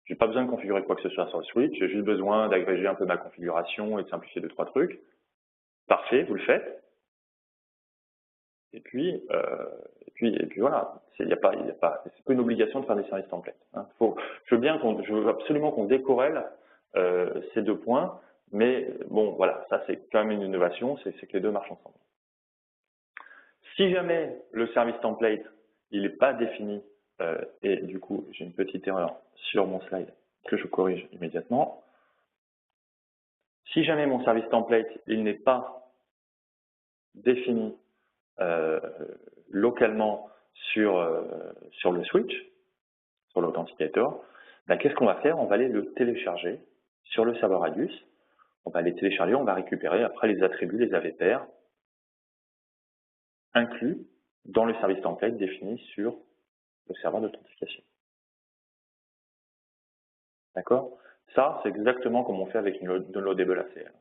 [SPEAKER 1] J'ai pas besoin de configurer quoi que ce soit sur le switch, j'ai juste besoin d'agréger un peu ma configuration et de simplifier 2-3 trucs. Parfait, vous le faites. Et puis voilà, c'est pas une obligation de faire des services templates. Hein. Je veux absolument qu'on décorrèle ces deux points, mais bon, voilà, ça c'est quand même une innovation, c'est que les deux marchent ensemble. Si jamais le service template, il n'est pas défini, et du coup, j'ai une petite erreur sur mon slide que je corrige immédiatement. Si jamais mon service template, il n'est pas défini localement sur le switch, sur l'authenticator, ben, qu'est-ce qu'on va faire? On va aller le télécharger sur le serveur Radius. On va les télécharger, on va récupérer après les attributs, les AVPR, inclus dans le service template défini sur le serveur d'authentification. D'accord? Ça, c'est exactement comme on fait avec une downloadable ACL.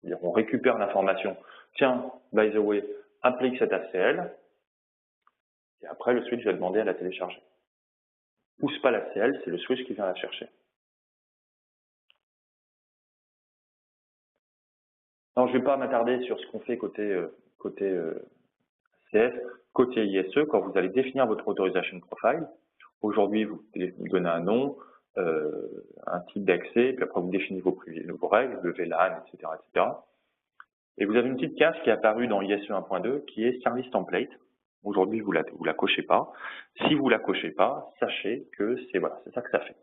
[SPEAKER 1] C'est-à-dire on récupère l'information, tiens, by the way, applique cette ACL, et après le switch va demander à la télécharger. Pousse pas l'ACL, c'est le switch qui vient la chercher. Alors, je ne vais pas m'attarder sur ce qu'on fait côté CF, côté ISE, quand vous allez définir votre authorization profile. Aujourd'hui, vous donnez un nom, un type d'accès, puis après vous définissez vos règles, le VLAN, etc., etc. Et vous avez une petite case qui est apparue dans ISE 1.2 qui est Service Template. Aujourd'hui, vous la cochez pas. Si vous la cochez pas, sachez que c'est ça que ça fait.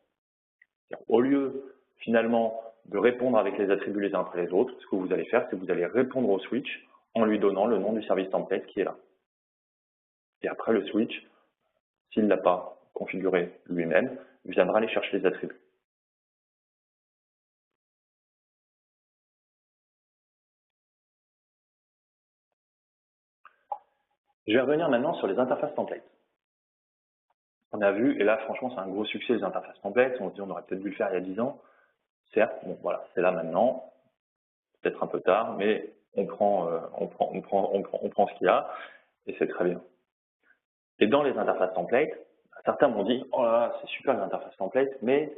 [SPEAKER 1] Au lieu, finalement, de répondre avec les attributs les uns après les autres, ce que vous allez faire, c'est que vous allez répondre au switch en lui donnant le nom du service template qui est là. Et après, le switch, s'il ne l'a pas configuré lui-même, viendra aller chercher les attributs. Je vais revenir maintenant sur les interfaces templates. On a vu, et là, franchement, c'est un gros succès, les interfaces templates. On se dit, on aurait peut-être dû le faire il y a 10 ans. Certes, bon, voilà, c'est là maintenant. Peut-être un peu tard, mais on prend ce qu'il y a, et c'est très bien. Et dans les interfaces templates, certains m'ont dit, oh là là, c'est super les interfaces templates, mais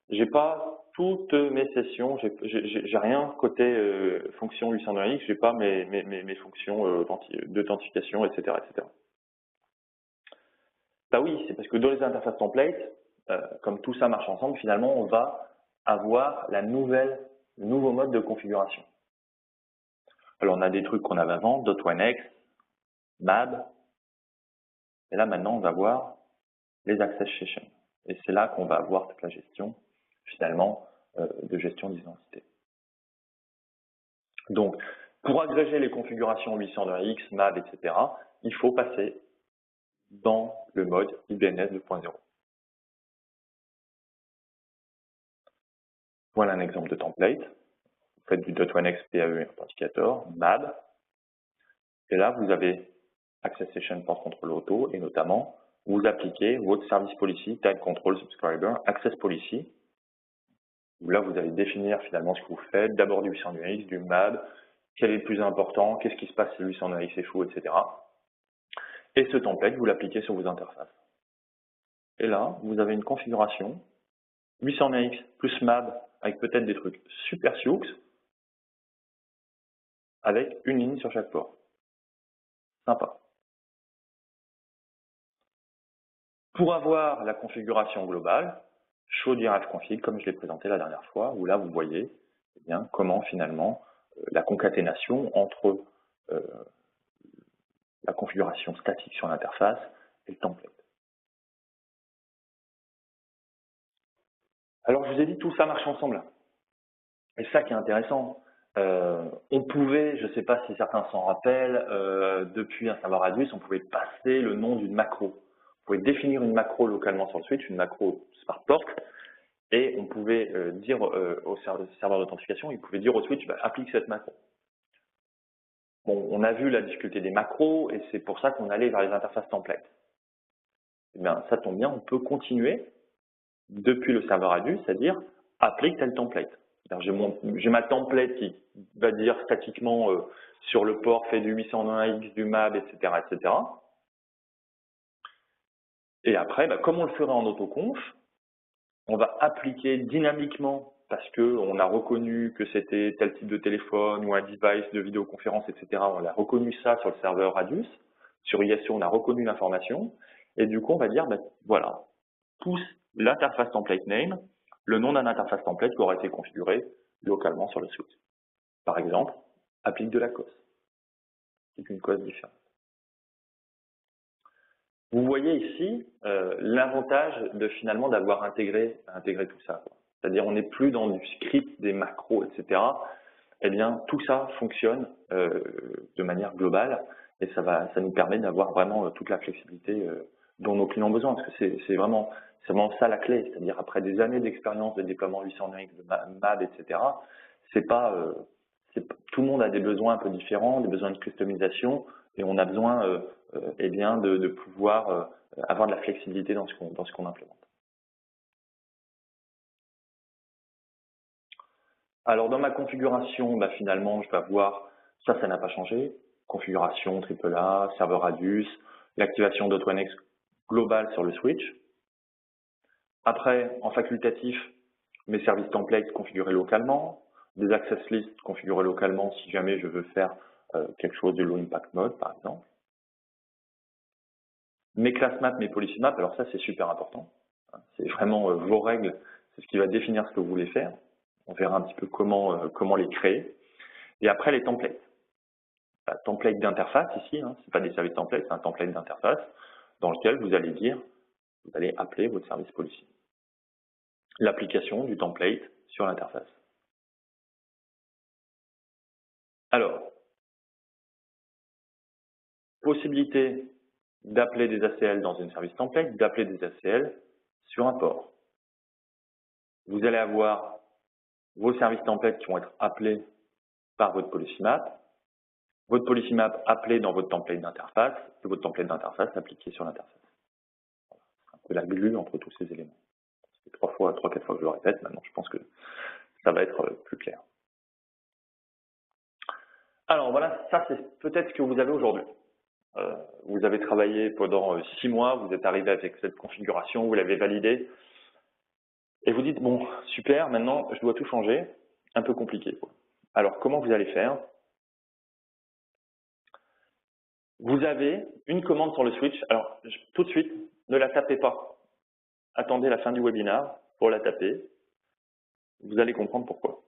[SPEAKER 1] j'ai pas toutes mes sessions, j'ai rien côté fonction 802X, j'ai pas mes fonctions d'authentification, etc., etc. Bah oui, c'est parce que dans les interfaces templates, comme tout ça marche ensemble, finalement, on va avoir le nouveau mode de configuration. Alors, on a des trucs qu'on avait avant, .1x, MAB, et là, maintenant, on va voir les access sessions. Et c'est là qu'on va avoir toute la gestion, finalement, de gestion d'identité. Donc, Pour agréger les configurations 802.x, MAD, etc., il faut passer dans le mode IBNS 2.0. Voilà un exemple de template. Vous faites du .1x PAE Authenticator, MAD, et là vous avez Access Session Port Control Auto, et notamment vous appliquez votre Service Policy, Type Control Subscriber, Access Policy, où là vous allez définir finalement ce que vous faites, d'abord du 802.x, du MAD, quel est le plus important, qu'est-ce qui se passe si le 802.x échoue, etc. Et ce template, vous l'appliquez sur vos interfaces. Et là, vous avez une configuration 802.x plus MAD avec peut-être des trucs super sioux avec une ligne sur chaque port. Sympa. Pour avoir la configuration globale, show direct config, comme je l'ai présenté la dernière fois, où là vous voyez eh bien, comment finalement la concaténation entre la configuration statique sur l'interface et le template. Alors je vous ai dit tout ça marche ensemble. Et ça qui est intéressant. On pouvait, je ne sais pas si certains s'en rappellent, depuis un serveur Radius, on pouvait passer le nom d'une macro. Vous pouvez définir une macro localement sur le switch, une macro SmartPort, et on pouvait dire au serveur d'authentification, il pouvait dire au switch, bah, applique cette macro. Bon, on a vu la difficulté des macros, et c'est pour ça qu'on allait vers les interfaces templates. Eh bien, ça tombe bien, on peut continuer depuis le serveur Radius, c'est-à-dire applique tel template. J'ai ma template qui va dire statiquement sur le port fait du 801x, du MAB, etc., etc. Et après, bah, comme on le ferait en autoconf, on va appliquer dynamiquement parce qu'on a reconnu que c'était tel type de téléphone ou un device de vidéoconférence, etc. On a reconnu ça sur le serveur Radius. Sur ISO, on a reconnu l'information. Et du coup, on va dire, bah, voilà, pousse l'interface template name, le nom d'un interface template qui aura été configuré localement sur le switch. Par exemple, applique de la COS, qui est une COS différente. Vous voyez ici l'avantage de finalement d'avoir intégré tout ça. C'est-à-dire on n'est plus dans du script, des macros, etc. Eh bien, tout ça fonctionne de manière globale et ça nous permet d'avoir vraiment toute la flexibilité dont nos clients ont besoin. Parce que c'est vraiment ça la clé. C'est-à-dire après des années d'expérience de déploiement 802.x, de MAD, etc. Tout le monde a des besoins un peu différents, des besoins de customisation, et on a besoin eh bien, de pouvoir avoir de la flexibilité dans ce qu'on implémente. Alors dans ma configuration, bah, finalement, je vais avoir, ça n'a pas changé, configuration AAA, serveur Radius, l'activation .1x globale sur le switch. Après, en facultatif, mes services templates configurés localement, des access lists configurés localement si jamais je veux faire quelque chose de low impact mode, par exemple. Mes class maps, mes policy maps, alors ça c'est super important. C'est vraiment vos règles, c'est ce qui va définir ce que vous voulez faire. On verra un petit peu comment les créer. Et après les templates. Template d'interface ici, hein, c'est pas des services templates, c'est un template d'interface dans lequel vous allez appeler votre service policy. L'application du template sur l'interface. Alors, possibilité d'appeler des ACL dans une service template, d'appeler des ACL sur un port. Vous allez avoir vos services templates qui vont être appelés par votre policy map, votre policy map appelé dans votre template d'interface, et votre template d'interface appliqué sur l'interface. C'est un peu la glue entre tous ces éléments. C'est 3-4 fois que je le répète, maintenant je pense que ça va être plus clair. Alors voilà, ça c'est peut-être ce que vous avez aujourd'hui. Vous avez travaillé pendant 6 mois, vous êtes arrivé avec cette configuration, vous l'avez validée, et vous dites, bon, super, maintenant je dois tout changer, un peu compliqué. Alors comment vous allez faire? Vous avez une commande sur le switch, alors tout de suite, ne la tapez pas. Attendez la fin du webinaire pour la taper, vous allez comprendre pourquoi.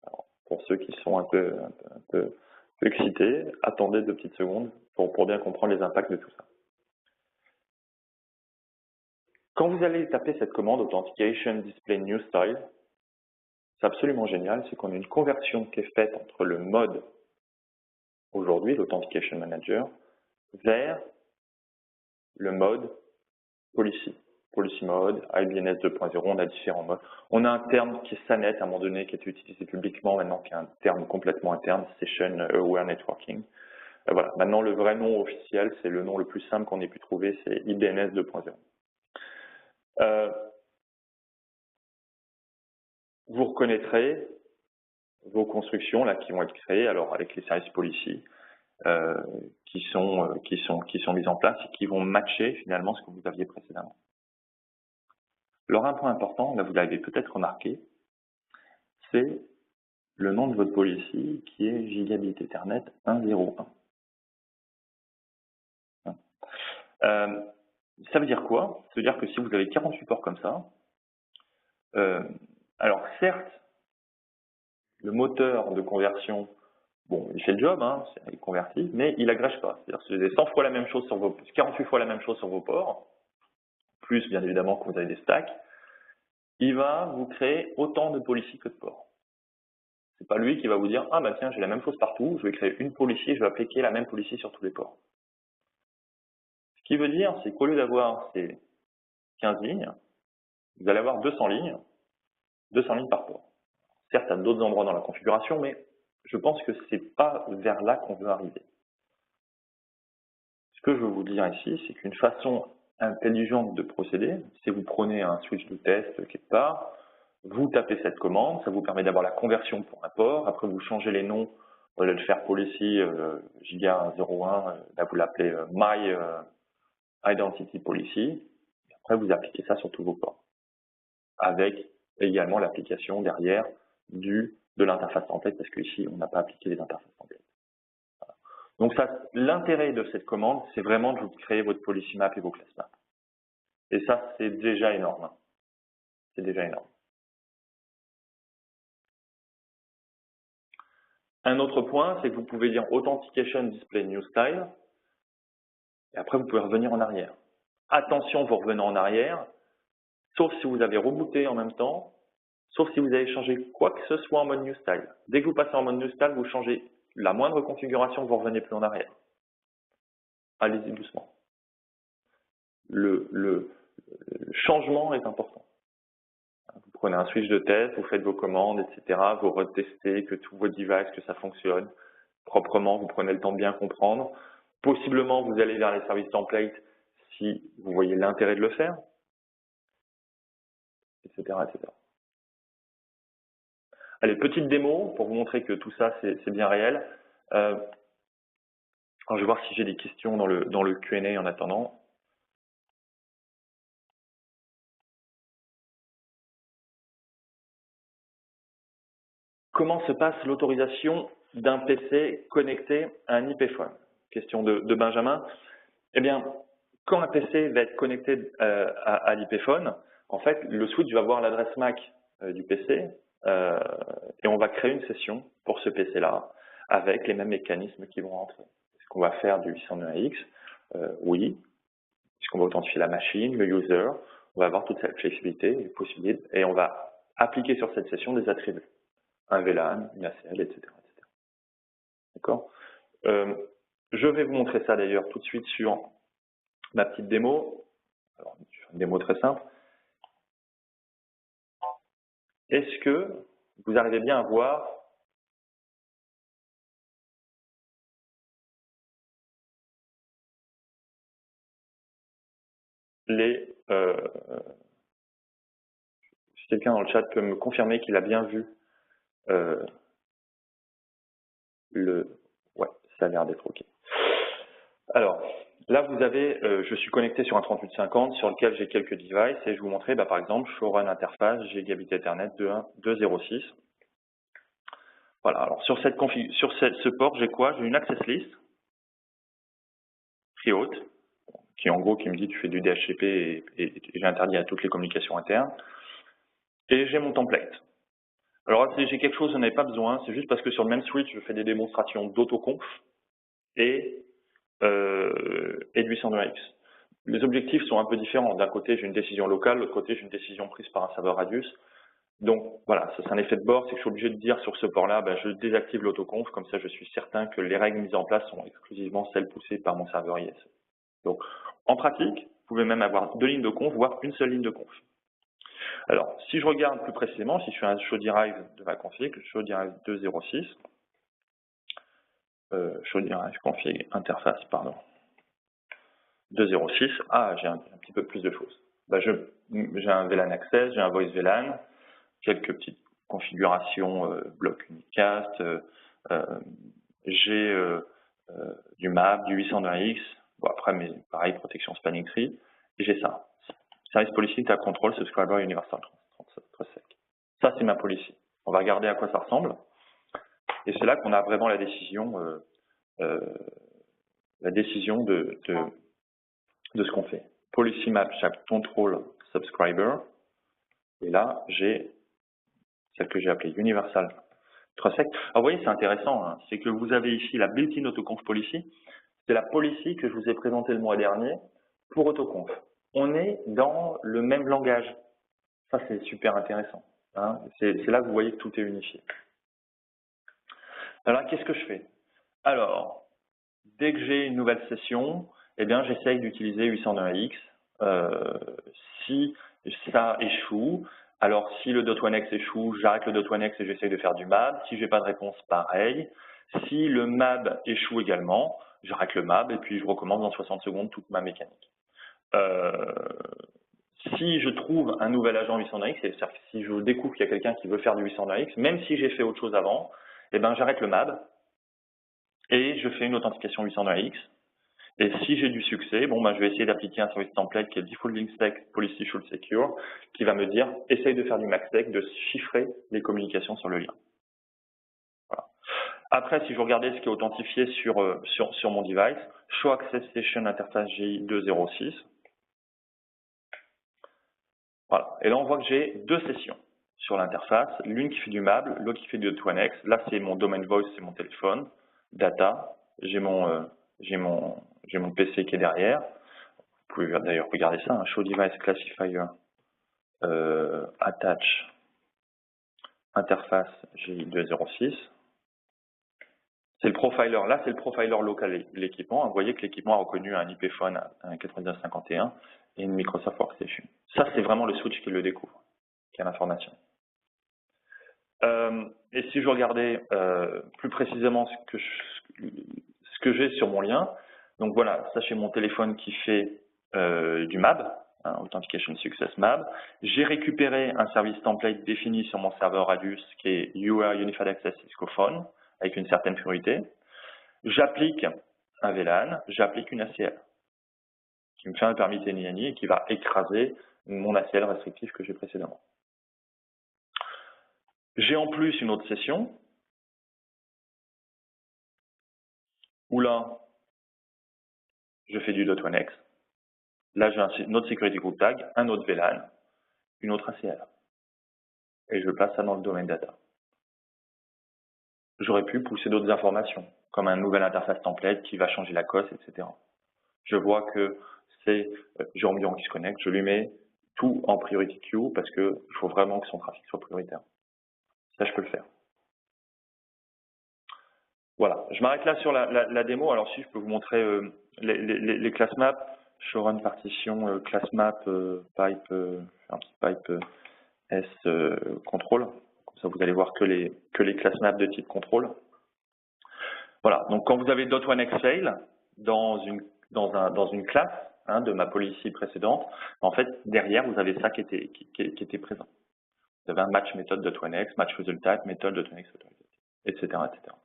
[SPEAKER 1] Alors, pour ceux qui sont un peu excités, attendez 2 petites secondes pour bien comprendre les impacts de tout ça. Quand vous allez taper cette commande Authentication Display New Style, c'est absolument génial, c'est qu'on a une conversion qui est faite entre le mode aujourd'hui, l'Authentication Manager, vers le mode Policy. Policy Mode, IBNS 2.0, on a différents modes. On a un terme qui est SANET à un moment donné, qui est utilisé publiquement maintenant, qui est un terme complètement interne, Session Aware Networking. Voilà, maintenant le vrai nom officiel, c'est le nom le plus simple qu'on ait pu trouver, c'est IBNS 2.0. Vous reconnaîtrez vos constructions là qui vont être créées, alors avec les services policy qui sont mis en place et qui vont matcher finalement ce que vous aviez précédemment. Alors un point important, là vous l'avez peut-être remarqué, c'est le nom de votre policy qui est Gigabit Ethernet 101. Ça veut dire quoi? Ça veut dire que si vous avez 48 ports comme ça, alors certes, le moteur de conversion, bon, il fait le job, hein, il convertit, mais il agrège pas. C'est-à-dire que si vous avez 100 fois la même chose sur vos, 48 fois la même chose sur vos ports, plus bien évidemment que vous avez des stacks, il va vous créer autant de policy que de ports. C'est pas lui qui va vous dire, ah bah tiens, j'ai la même chose partout, je vais créer une policy et je vais appliquer la même policy sur tous les ports. Ce qui veut dire, c'est qu'au lieu d'avoir ces 15 lignes, vous allez avoir 200 lignes par port. Certes, à d'autres endroits dans la configuration, mais je pense que c'est pas vers là qu'on veut arriver. Ce que je veux vous dire ici, c'est qu'une façon intelligente de procéder, c'est vous prenez un switch de test quelque part, vous tapez cette commande, ça vous permet d'avoir la conversion pour un port, après vous changez les noms, au lieu de faire policy giga 01, là vous l'appelez my identity policy, et après vous appliquez ça sur tous vos ports, avec également l'application derrière de l'interface template, parce qu'ici on n'a pas appliqué les interfaces template. Voilà. Donc l'intérêt de cette commande, c'est vraiment de vous créer votre policy map et vos class maps. Et ça, c'est déjà énorme. C'est déjà énorme. Un autre point, c'est que vous pouvez dire Authentication Display New Style, et après vous pouvez revenir en arrière. Attention, vous revenez en arrière, sauf si vous avez rebooté en même temps, sauf si vous avez changé quoi que ce soit en mode New Style. Dès que vous passez en mode New Style, vous changez la moindre configuration, vous ne revenez plus en arrière. Allez-y doucement. Le changement est important. Vous prenez un switch de test, vous faites vos commandes, etc. Vous retestez que tous vos devices, que ça fonctionne proprement, vous prenez le temps de bien comprendre. Possiblement, vous allez vers les services templates si vous voyez l'intérêt de le faire, etc., etc. Allez, petite démo pour vous montrer que tout ça, c'est bien réel. Alors, je vais voir si j'ai des questions dans le Q&A en attendant. Comment se passe l'autorisation d'un PC connecté à un IP phone? Question de Benjamin. Eh bien, quand un PC va être connecté à l'IP phone, en fait, le switch va voir l'adresse MAC du PC et on va créer une session pour ce PC-là avec les mêmes mécanismes qui vont rentrer. Est-ce qu'on va faire du 802.1x? Oui. Est-ce qu'on va authentifier la machine, le user? On va avoir toute cette flexibilité et possibilité et on va appliquer sur cette session des attributs. Un VLAN, une ACL, etc. D'accord? Je vais vous montrer ça d'ailleurs tout de suite sur ma petite démo. Alors, une démo très simple. Est-ce que vous arrivez bien à voir les... si quelqu'un dans le chat peut me confirmer qu'il a bien vu Ouais, ça a l'air d'être OK. Alors, là, vous avez... je suis connecté sur un 3850 sur lequel j'ai quelques devices et je vous montrer, par exemple, Showrun Interface, Gigabit Ethernet 2.1.2.0.6. Voilà, alors sur ce port, j'ai quoi? J'ai une access list, pre-out, qui en gros qui me dit tu fais du DHCP et j'ai interdit à toutes les communications internes. Et j'ai mon template. Alors si j'ai quelque chose, je n'en ai pas besoin, c'est juste parce que sur le même switch, je fais des démonstrations d'autoconf et du 802.1x. Les objectifs sont un peu différents. D'un côté, j'ai une décision locale, de l'autre côté, j'ai une décision prise par un serveur Radius. Donc voilà, ça c'est un effet de bord, c'est que je suis obligé de dire sur ce port-là, ben, je désactive l'autoconf, comme ça je suis certain que les règles mises en place sont exclusivement celles poussées par mon serveur ISE. Donc en pratique, vous pouvez même avoir 2 lignes de conf, voire une seule ligne de conf. Alors, si je regarde plus précisément, si je fais un show derive de ma config, show derive 2.0.6, show derive config interface, pardon, 2.0.6, ah, j'ai un petit peu plus de choses. Ben, j'ai un VLAN access, j'ai un voice VLAN, quelques petites configurations bloc unicast, j'ai du map, du 802.1x, bon, après, mais pareil, protection spanning tree, et j'ai ça. Service policy, tab control, subscriber universal trust-sec. Ça, c'est ma policy. On va regarder à quoi ça ressemble. Et c'est là qu'on a vraiment la décision de ce qu'on fait. Policy map, chaque control subscriber. Et là, j'ai celle que j'ai appelée universal trust-sec. Alors, vous voyez, c'est intéressant. Hein, c'est que vous avez ici la built-in autoconf policy. C'est la policy que je vous ai présentée le mois dernier pour autoconf. On est dans le même langage. Ça, c'est super intéressant. Hein. C'est là que vous voyez que tout est unifié. Alors, qu'est-ce que je fais? Alors, dès que j'ai une nouvelle session, eh bien, j'essaye d'utiliser 802.1x. Si ça échoue, alors si le .1x échoue, j'arrête le .1x et j'essaye de faire du MAB. Si j'ai pas de réponse, pareil. Si le MAB échoue également, j'arrête le MAB et puis je recommence dans 60 secondes toute ma mécanique. Si je trouve un nouvel agent 802.1x, c'est-à-dire que si je découvre qu'il y a quelqu'un qui veut faire du 802.1x, même si j'ai fait autre chose avant, eh ben, j'arrête le MAB et je fais une authentification 802.1x. Et si j'ai du succès, bon, ben, je vais essayer d'appliquer un service template qui est le Default Link Stack Policy Should Secure, qui va me dire, essaye de faire du MACSEC, de chiffrer les communications sur le lien. Voilà. Après, si je regardais ce qui est authentifié sur mon device, Show Access Session Interface GI 2.0.6. Voilà. Et là, on voit que j'ai 2 sessions sur l'interface, l'une qui fait du MAB, l'autre qui fait du .1x. Là, c'est mon domain voice, c'est mon téléphone, data. J'ai mon PC qui est derrière. Vous pouvez d'ailleurs regarder ça, Show Device Classifier Attach Interface GI 2.0.6. C'est le profiler, là c'est le profiler local l'équipement. Vous voyez que l'équipement a reconnu un IP phone, un 9951 et une Microsoft Workstation. Ça c'est vraiment le switch qui le découvre, qui a l'information. Et si je regardais plus précisément ce que j'ai sur mon lien, donc voilà, ça c'est mon téléphone qui fait du MAB, hein, Authentication Success MAB. J'ai récupéré un service template défini sur mon serveur Radius qui est UR Unified Access Cisco Phone avec une certaine priorité. J'applique un VLAN, j'applique une ACL qui me fait un permis TNI et qui va écraser mon ACL restrictif que j'ai précédemment. J'ai en plus une autre session où là, je fais du .1x. Là, j'ai une autre security group tag, un autre VLAN, une autre ACL. Et je passe ça dans le domaine data. J'aurais pu pousser d'autres informations, comme un nouvel interface template qui va changer la COS, etc. Je vois que c'est Jérôme Durand qui se connecte, je lui mets tout en priority queue parce qu'il faut vraiment que son trafic soit prioritaire. Ça, je peux le faire. Voilà, je m'arrête là sur la démo. Alors si je peux vous montrer les class maps, showrun partition class map pipe, un petit pipe S contrôle. Comme ça, vous allez voir que les class maps de type contrôle. Voilà, donc quand vous avez .1x fail dans une classe hein, de ma policy précédente, en fait, derrière, vous avez ça qui était présent. Vous avez un match méthode .1x, match result type, méthode .1x, etc., etc.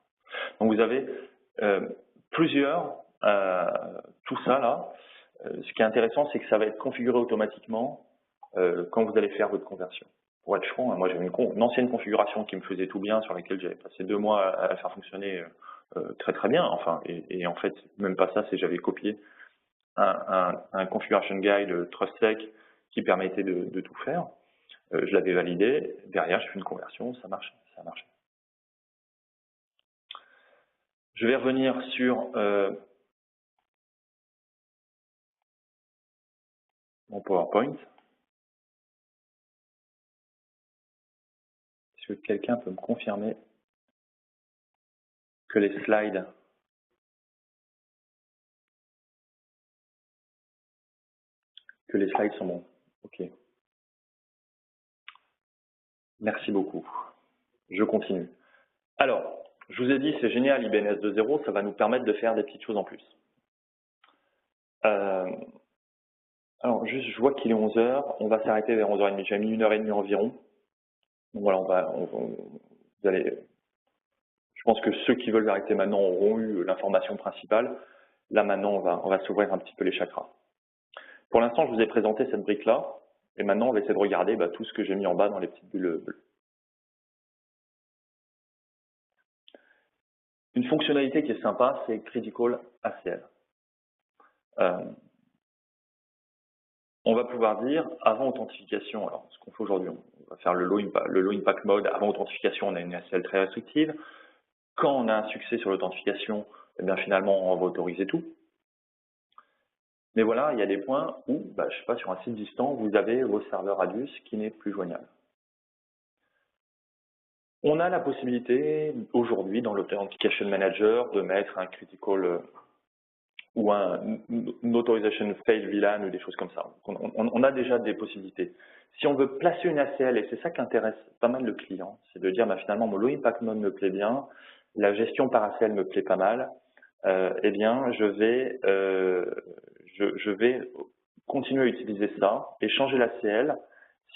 [SPEAKER 1] Donc vous avez plusieurs, tout ça là. Ce qui est intéressant, c'est que ça va être configuré automatiquement quand vous allez faire votre conversion. Pour être franc, moi j'avais une ancienne configuration qui me faisait tout bien, sur laquelle j'avais passé 2 mois à la faire fonctionner très très bien. Enfin, et en fait, même pas ça, c'est j'avais copié un configuration guide TrustSec qui permettait de tout faire. Je l'avais validé. Derrière, j'ai fait une conversion, ça marche, ça a marché. Je vais revenir sur mon PowerPoint. que quelqu'un peut me confirmer que les slides sont bons? Ok. Merci beaucoup. Je continue. Alors, je vous ai dit, c'est génial, IBNS 2.0, ça va nous permettre de faire des petites choses en plus. Alors, juste, je vois qu'il est 11 h, on va s'arrêter vers 11h30. J'ai mis 1h30 environ. Donc voilà, vous allez, je pense que ceux qui veulent arrêter maintenant auront eu l'information principale. Là, maintenant, on va s'ouvrir un petit peu les chakras. Pour l'instant, je vous ai présenté cette brique-là. Et maintenant, on va essayer de regarder tout ce que j'ai mis en bas dans les petites bulles bleues. Une fonctionnalité qui est sympa, c'est Critical ACL. On va pouvoir dire, avant authentification, alors ce qu'on fait aujourd'hui, on va faire le low impact mode. Avant authentification, on a une ACL très restrictive. Quand on a un succès sur l'authentification, eh bien finalement, on va autoriser tout. Mais voilà, il y a des points où, je ne sais pas, sur un site distant, vous avez vos serveurs Radius qui n'est plus joignable. On a la possibilité, aujourd'hui, dans l'Authentication Manager, de mettre un critical ou un authorization fail VLAN ou des choses comme ça. On a déjà des possibilités. Si on veut placer une ACL, et c'est ça qui intéresse pas mal le client, c'est de dire finalement mon low impact mode me plaît bien, la gestion par ACL me plaît pas mal, eh bien je vais continuer à utiliser ça et changer l'ACL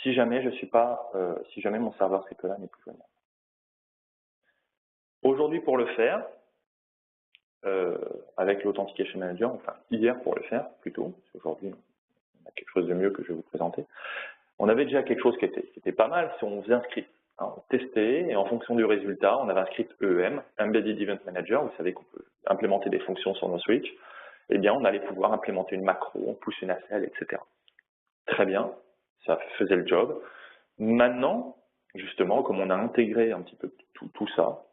[SPEAKER 1] si jamais si jamais mon serveur AAA n'est plus joignable. Aujourd'hui, pour le faire, avec l'Authentication Manager, enfin hier pour le faire plutôt, parce qu'aujourd'hui on a quelque chose de mieux que je vais vous présenter. On avait déjà quelque chose qui était pas mal si on faisait un script. On testait et en fonction du résultat, on avait un script EEM, Embedded Event Manager, vous savez qu'on peut implémenter des fonctions sur nos switches, eh bien on allait pouvoir implémenter une macro, on pousse une ACL, etc. Très bien, ça faisait le job. Maintenant, justement, comme on a intégré un petit peu tout ça,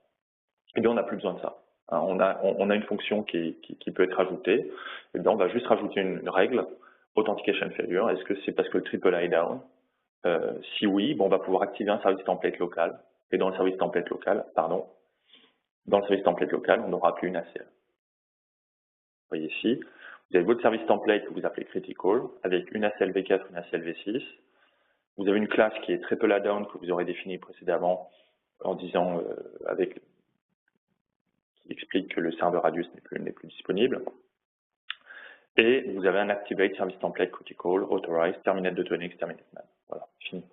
[SPEAKER 1] eh bien on n'a plus besoin de ça. On a une fonction qui peut être ajoutée, et bien on va juste rajouter une règle, Authentication Failure. Est-ce que c'est parce que le triple est down? Si oui, on va pouvoir activer un service template local, et dans le service template local, on n'aura plus une ACL. Vous voyez ici, vous avez votre service template que vous appelez Critical, avec une ACL V4, une ACL V6. Vous avez une classe qui est triple down que vous aurez définie précédemment en disant qui explique que le serveur Radius n'est plus disponible. Et vous avez un Activate Service Template Critical, Authorize, Terminate de Tonix, Terminate Man. Voilà, fini.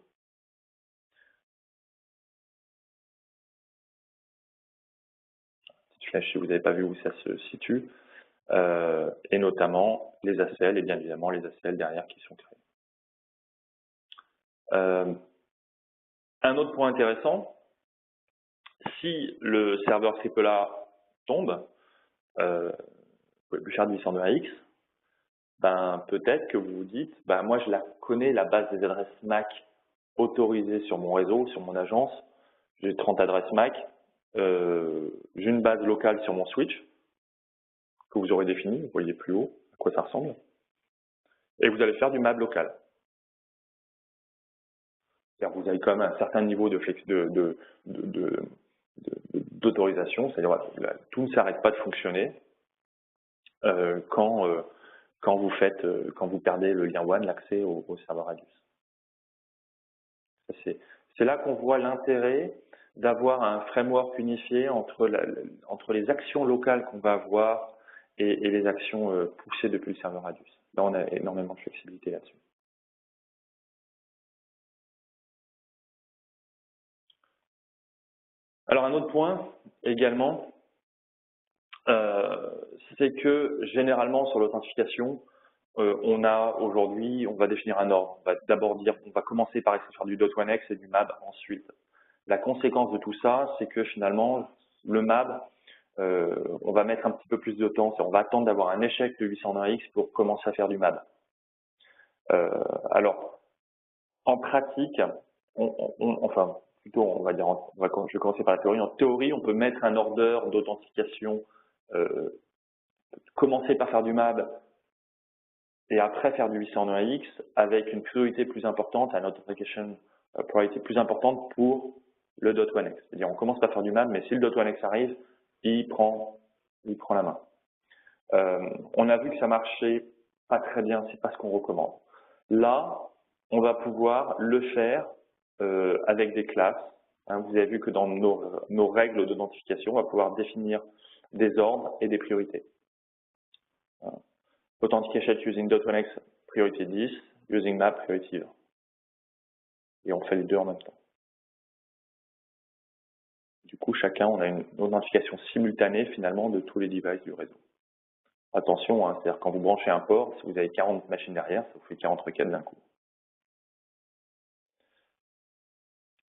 [SPEAKER 1] Petite flèche si vous n'avez pas vu où ça se situe. Et notamment les ACL et bien évidemment les ACL derrière qui sont créés. Un autre point intéressant, si le serveur AAA tombe, vous ne pouvez plus faire de 802.1x, peut-être que vous vous dites, moi je la connais, la base des adresses MAC autorisées sur mon réseau, sur mon agence, j'ai 30 adresses MAC, j'ai une base locale sur mon switch, que vous aurez défini, vous voyez plus haut à quoi ça ressemble, et vous allez faire du MAB local. C'est-à-dire vous avez quand même un certain niveau d'autorisation, c'est-à-dire tout ne s'arrête pas de fonctionner quand vous perdez le lien WAN, l'accès au serveur Radius. C'est là qu'on voit l'intérêt d'avoir un framework unifié entre les actions locales qu'on va avoir et les actions poussées depuis le serveur Radius. Là, on a énormément de flexibilité là-dessus. Alors, un autre point également, c'est que généralement sur l'authentification, on va définir un ordre. On va d'abord dire, on va commencer par essayer de faire du .1x et du MAB ensuite. La conséquence de tout ça, c'est que finalement, le MAB, on va mettre un petit peu plus de temps. On va attendre d'avoir un échec de 801x pour commencer à faire du MAB. Alors, en pratique, je vais commencer par la théorie. En théorie, on peut mettre un order d'authentification, commencer par faire du MAB et après faire du 801x avec une priorité plus importante, un authentication priority plus importante pour le .1x. C'est-à-dire, on commence par faire du MAB, mais si le .1x arrive, il prend la main. On a vu que ça marchait pas très bien, c'est pas ce qu'on recommande. Là, on va pouvoir le faire avec des classes. Hein, vous avez vu que dans nos règles d'authentification, on va pouvoir définir des ordres et des priorités. Authentication using .1x, priorité 10, using map, priorité 20. Et on fait les deux en même temps. Du coup, chacun, on a une authentification simultanée finalement de tous les devices du réseau. Attention, hein, c'est-à-dire quand vous branchez un port, si vous avez 40 machines derrière, ça vous fait 40 requêtes d'un coup.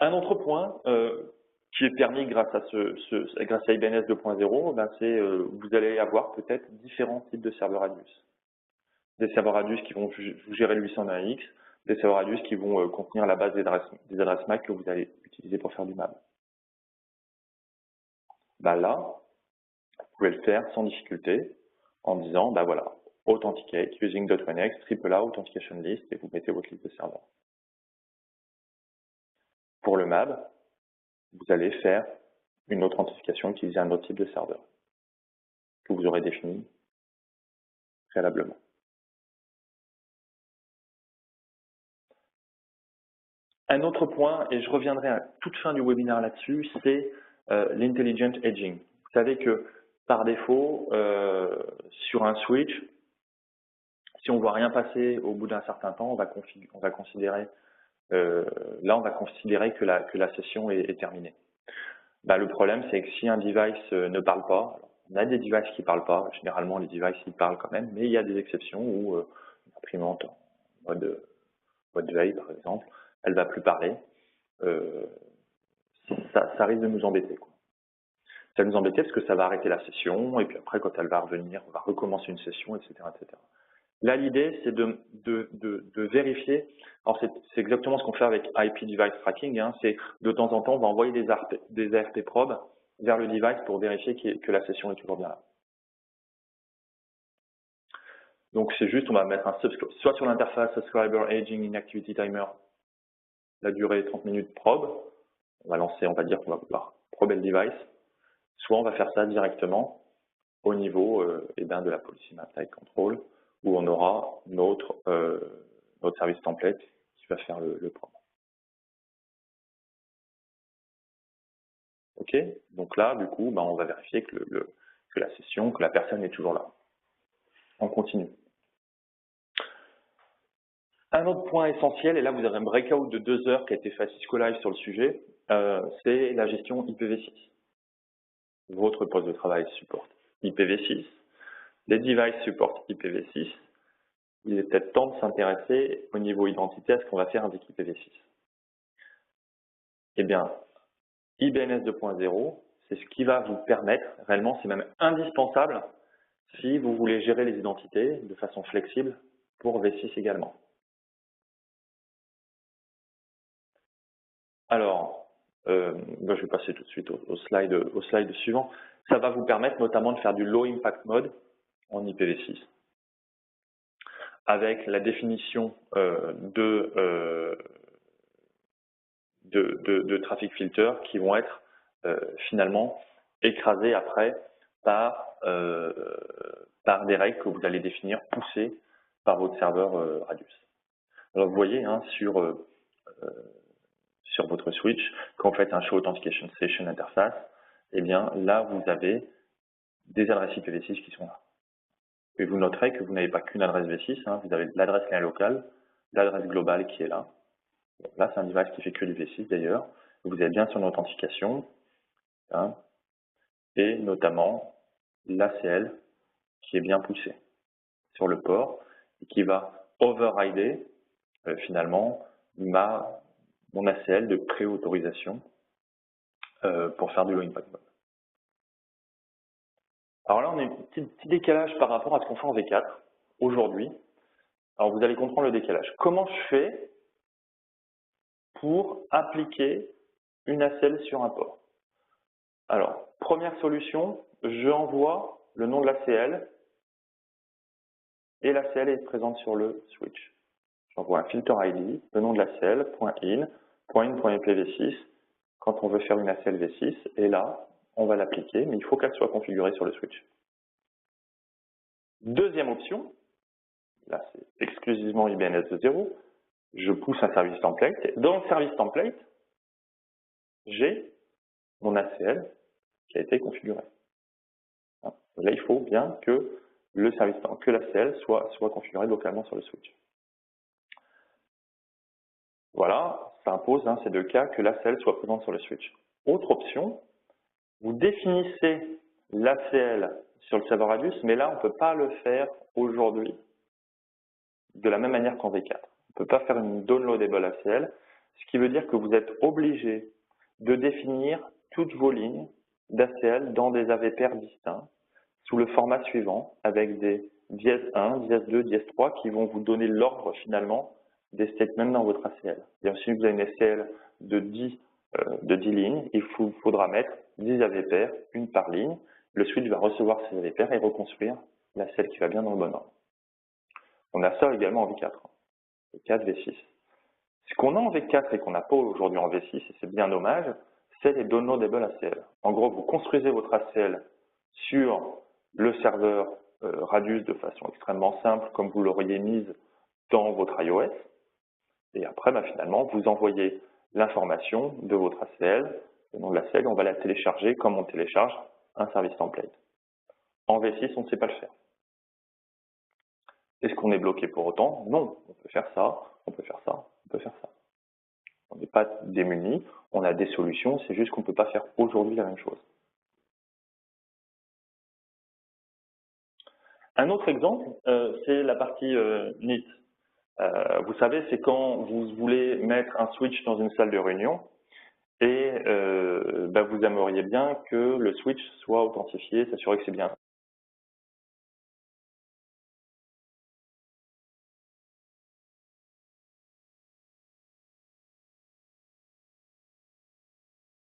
[SPEAKER 1] Un autre point qui est permis grâce à IBNS 2.0, ben c'est vous allez avoir peut-être différents types de serveurs Radius. Des serveurs Radius qui vont gérer le 801X, des serveurs Radius qui vont contenir la base des adresses MAC que vous allez utiliser pour faire du MAB. Ben là, vous pouvez le faire sans difficulté en disant, ben voilà, authenticate using .1x, AAA authentication list, et vous mettez votre liste de serveurs. Pour le MAB, vous allez faire une autre authentification, utiliser un autre type de serveur que vous aurez défini préalablement. Un autre point, et je reviendrai à toute fin du webinaire là-dessus, c'est l'intelligent edging. Vous savez que par défaut, sur un switch, si on ne voit rien passer au bout d'un certain temps, on va considérer que la session est terminée. Ben, le problème, c'est que si un device ne parle pas, on a des devices qui ne parlent pas, généralement les devices ils parlent quand même, mais il y a des exceptions où l'imprimante en mode veille par exemple, elle ne va plus parler. Ça risque de nous embêter, quoi. Ça va nous embêter parce que ça va arrêter la session, et puis après, quand elle va revenir, on va recommencer une session, etc. etc. Là, l'idée, c'est de vérifier. Alors, c'est exactement ce qu'on fait avec IP Device Tracking. Hein, c'est de temps en temps, on va envoyer des ARP probes vers le device pour vérifier que la session est toujours bien là. Donc, c'est juste, on va mettre soit sur l'interface Subscriber Aging Inactivity Timer, la durée 30 minutes probe. On va lancer, on va dire qu'on va pouvoir prober le device. Soit on va faire ça directement au niveau de la Policy Map Type Control, où on aura notre service template qui va faire le probe. OK? Donc là, du coup, on va vérifier que la personne est toujours là. On continue. Un autre point essentiel, et là vous avez un breakout de 2 heures qui a été fait à Cisco Live sur le sujet, c'est la gestion IPv6. Votre poste de travail supporte IPv6, les devices supportent IPv6. Il est peut-être temps de s'intéresser au niveau identité à ce qu'on va faire avec IPv6. Eh bien, IBNS 2.0, c'est ce qui va vous permettre, réellement c'est même indispensable si vous voulez gérer les identités de façon flexible pour V6 également. Alors, je vais passer tout de suite au slide suivant. Ça va vous permettre notamment de faire du low impact mode en IPv6 avec la définition de traffic filter qui vont être finalement écrasés après par des règles que vous allez définir poussées par votre serveur Radius. Alors vous voyez hein, sur votre switch, quand vous faites un show authentication session interface, eh bien là vous avez des adresses IPv6 qui sont là. Et vous noterez que vous n'avez pas qu'une adresse V6, hein, vous avez l'adresse lien locale, l'adresse globale qui est là. Là, c'est un device qui fait que du V6 d'ailleurs. Vous avez bien son authentification, hein, et notamment l'ACL qui est bien poussé sur le port et qui va overrider finalement mon ACL de pré-autorisation pour faire du low impact mode. Alors là, on a un petit décalage par rapport à ce qu'on fait en V4 aujourd'hui. Alors vous allez comprendre le décalage. Comment je fais pour appliquer une ACL sur un port? Alors, première solution, j'envoie le nom de l'ACL et l'ACL est présente sur le switch. J'envoie un filter ID, le nom de l'ACL, .in, .in.ipv6, quand on veut faire une ACL V6, et là, on va l'appliquer, mais il faut qu'elle soit configurée sur le switch. Deuxième option, là c'est exclusivement IBNS 2.0, je pousse un service template. Dans le service template, j'ai mon ACL qui a été configuré. Là, il faut bien que l'ACL soit configuré localement sur le switch. Voilà, ça impose ces deux cas que l'ACL soit présente sur le switch. Autre option, vous définissez l'ACL sur le serveur Radius, mais là, on ne peut pas le faire aujourd'hui de la même manière qu'en V4. On ne peut pas faire une downloadable ACL, ce qui veut dire que vous êtes obligé de définir toutes vos lignes d'ACL dans des AV pairs distincts sous le format suivant, avec des dièse 1, dièse 2, dièse 3 qui vont vous donner l'ordre finalement des statements dans votre ACL. Et si vous avez une ACL de 10 lignes, il vous faudra mettre 10 AV pairs, une par ligne. Le switch va recevoir ces AV pairs et reconstruire l'ACL qui va bien dans le bon ordre. On a ça également en V4, V4, V6. Ce qu'on a en V4 et qu'on n'a pas aujourd'hui en V6, et c'est bien dommage, c'est les downloadable ACL. En gros, vous construisez votre ACL sur le serveur Radius de façon extrêmement simple, comme vous l'auriez mise dans votre iOS. Et après, finalement, vous envoyez l'information de votre ACL, le nom de l'ACL, on va la télécharger comme on télécharge un service template. En V6, on ne sait pas le faire. Est-ce qu'on est bloqué pour autant? Non, on peut faire ça, on peut faire ça, on peut faire ça. On n'est pas démunis, on a des solutions, c'est juste qu'on ne peut pas faire aujourd'hui la même chose. Un autre exemple, c'est la partie NIT. Vous savez, c'est quand vous voulez mettre un switch dans une salle de réunion et vous aimeriez bien que le switch soit authentifié, s'assurer que c'est bien un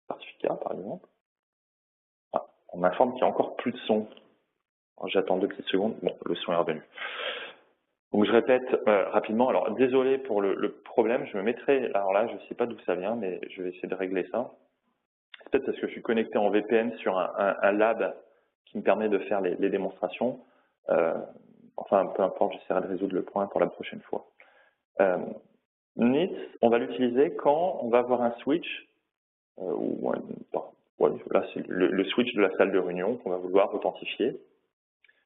[SPEAKER 1] certificat, par exemple. Ah, on m'informe qu'il y a encore plus de son. J'attends 2 petites secondes. Bon, le son est revenu. Donc je répète rapidement. Alors désolé pour le problème, je me mettrai. Alors là, je ne sais pas d'où ça vient, mais je vais essayer de régler ça. C'est peut-être parce que je suis connecté en VPN sur un lab qui me permet de faire les démonstrations. Enfin, peu importe, j'essaierai de résoudre le point pour la prochaine fois. NIT, on va l'utiliser quand on va avoir un switch, là c'est le switch de la salle de réunion qu'on va vouloir authentifier.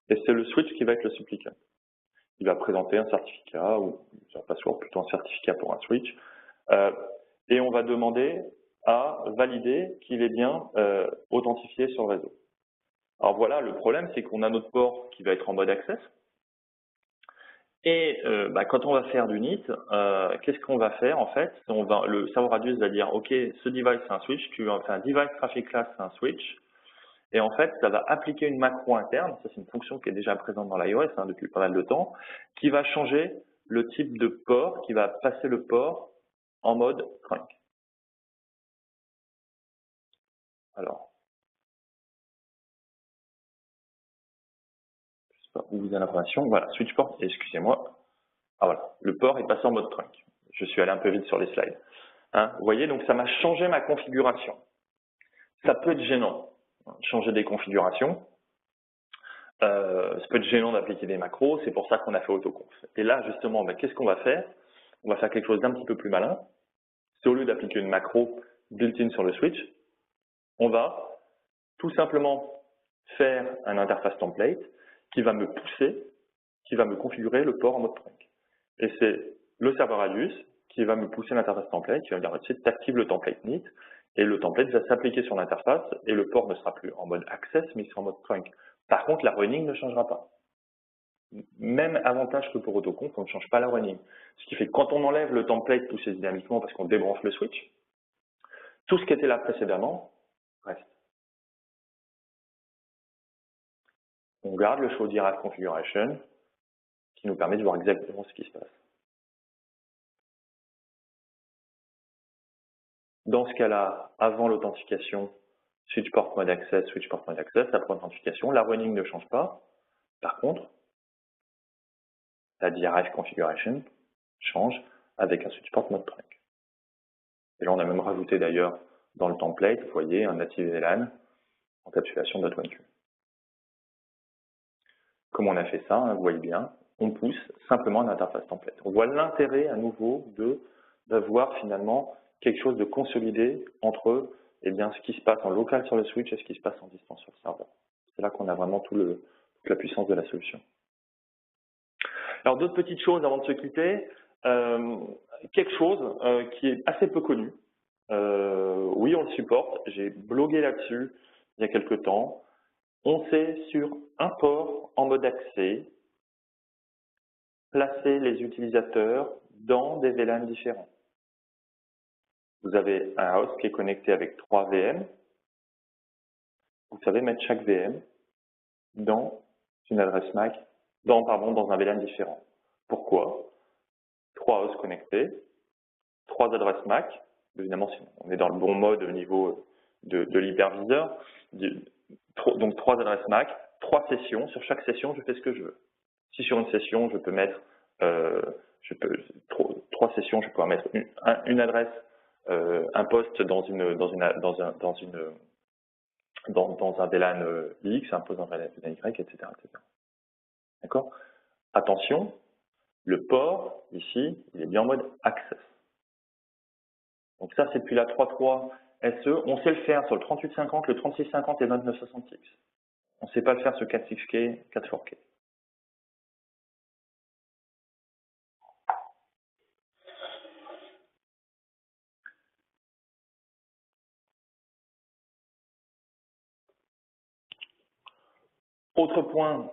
[SPEAKER 1] Et c'est le switch qui va être le supplicant. Il va présenter un certificat, ou un password, plutôt un certificat pour un switch. Et on va demander à valider qu'il est bien authentifié sur le réseau. Alors voilà, le problème, c'est qu'on a notre port qui va être en mode access. Et quand on va faire du NIT, qu'est-ce qu'on va faire en fait? Le serveur Radius va dire, OK, ce device c'est un switch, un device traffic class c'est un switch. Et en fait, ça va appliquer une macro interne, ça c'est une fonction qui est déjà présente dans l'iOS depuis pas mal de temps, qui va changer le type de port, qui va passer le port en mode trunk. Alors, je sais pas où vous avez l'information, voilà, switch port, excusez-moi. Ah voilà, le port est passé en mode trunk. Je suis allé un peu vite sur les slides. Vous voyez, donc ça m'a changé ma configuration. Ça peut être gênant, changer des configurations. Ça peut être gênant d'appliquer des macros, c'est pour ça qu'on a fait autoconf. Et là, justement, qu'est-ce qu'on va faire? On va faire quelque chose d'un petit peu plus malin. C'est au lieu d'appliquer une macro built-in sur le switch, on va tout simplement faire un interface template qui va me pousser, qui va me configurer le port en mode trunk. Et c'est le serveur Radius qui va me pousser l'interface template, qui va me dire, tu actives le template NIT, et le template va s'appliquer sur l'interface, et le port ne sera plus en mode access, mais il sera en mode trunk. Par contre, la running ne changera pas. Même avantage que pour autoconf, on ne change pas la running. Ce qui fait que quand on enlève le template poussé dynamiquement parce qu'on débranche le switch, tout ce qui était là précédemment reste. On garde le show derived configuration qui nous permet de voir exactement ce qui se passe. Dans ce cas-là, avant l'authentification, switch port mode access, après authentification, la running ne change pas. Par contre, la derived configuration change avec un switch port mode trunk. Et là, on a même rajouté d'ailleurs dans le template, vous voyez un native VLAN, encapsulation .1q. Comme on a fait ça, hein, vous voyez bien, on pousse simplement l'interface template. On voit l'intérêt à nouveau d'avoir finalement quelque chose de consolidé entre eh bien, ce qui se passe en local sur le switch et ce qui se passe en distance sur le serveur. C'est là qu'on a vraiment toute la puissance de la solution. Alors d'autres petites choses avant de se quitter, quelque chose qui est assez peu connu. Oui, on le supporte, j'ai blogué là-dessus il y a quelques temps. On sait sur un port en mode accès placer les utilisateurs dans des VLAN différents. Vous avez un host qui est connecté avec 3 VM. Vous savez mettre chaque VM dans une adresse MAC, dans un VLAN différent. Pourquoi? 3 hosts connectés, 3 adresses MAC. Évidemment, si on est dans le bon mode au niveau de l'hyperviseur. Donc 3 adresses MAC, 3 sessions. Sur chaque session, je fais ce que je veux. Si sur une session, je peux mettre 3 sessions, je peux mettre une adresse, un poste dans un VLAN X, un poste dans un VLAN Y, etc. D'accord? Attention, le port, ici, il est bien en mode access. Donc ça, c'est depuis la 3.3 SE. On sait le faire sur le 3850, le 3650 et le 2966. On ne sait pas le faire sur 4.6K, 4.4K. Autre point,